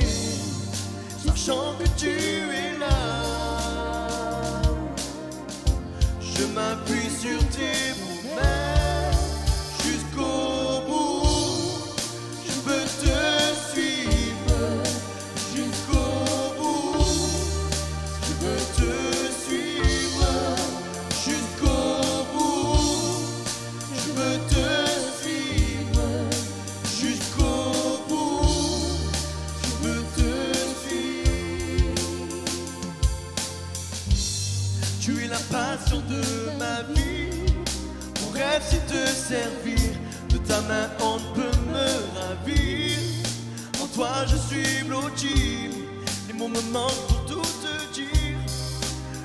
sachant que tu es là. Je m'appuie sur tes promesses. Jusqu'au bout, je veux te suivre. Jusqu'au bout, je veux te suivre. Jusqu'au bout, je veux te suivre. Jusqu'au bout, je veux te suivre. Tu es la passion de ma vie. Mon rêve c'est te servir. De ta main on ne peut me ravir. En toi je suis blotti. Les mots me manquent pour tout te dire.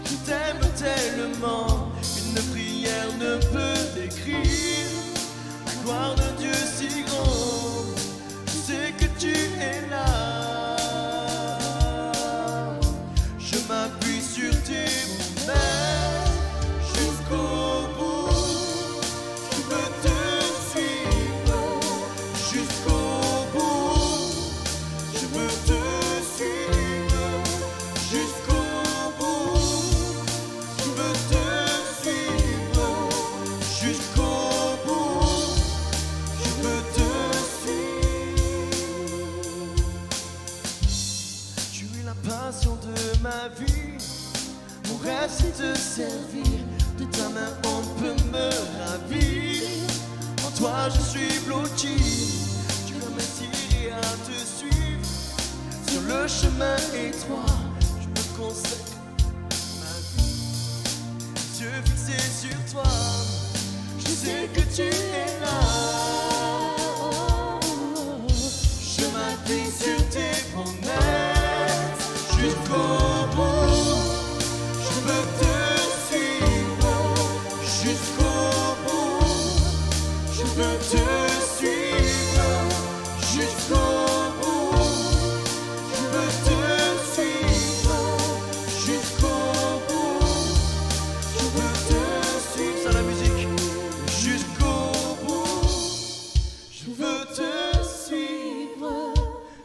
Je t'aime tellement qu'une prière ne peut décrire la l'histoire d'un Dieu si grand. Je sais que tu es là. Je m'appuie sur tes promesses jusqu'au bout. Je veux te suivre jusqu'au bout. Je veux te suivre jusqu'au bout. Je veux te suivre jusqu'au bout. Je veux te suivre. Tu es la passion de ma vie. Mon rêve c'est te servir. De ta main on peut me ravir. En toi je suis blotti. Tu vas m'attirer à te suivre. Sur le chemin étroit, je me consacre ma vie. Les yeux fixés sur toi, je sais que tu es là. Je m'appuie sur tes promesses jusqu'au bout. Je veux te suivre jusqu'au bout. Je veux te suivre jusqu'au bout. Je veux te suivre jusqu'au bout. Je veux te suivre, ça la musique, jusqu'au bout. Je veux te suivre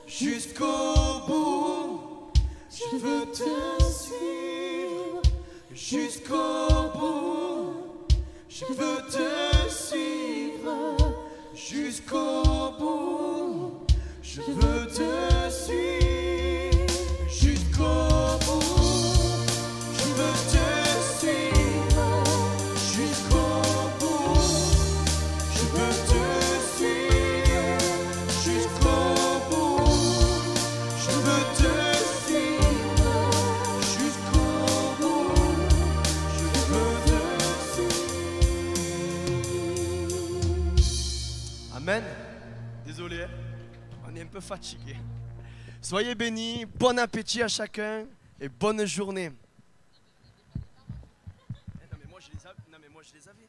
jusqu'au bout. Je veux te suivre jusqu'au bout. Je veux te suivre jusqu'au bout. Je veux te suivre jusqu'au bout. Je veux te suivre jusqu'au bout. Je veux te suivre jusqu'au bout. Je veux te suivre jusqu'au bout. Je veux te suivre. Amen. Désolé, hein. On est un peu fatigué. Soyez bénis, bon appétit à chacun et bonne journée. Non mais moi je les avais.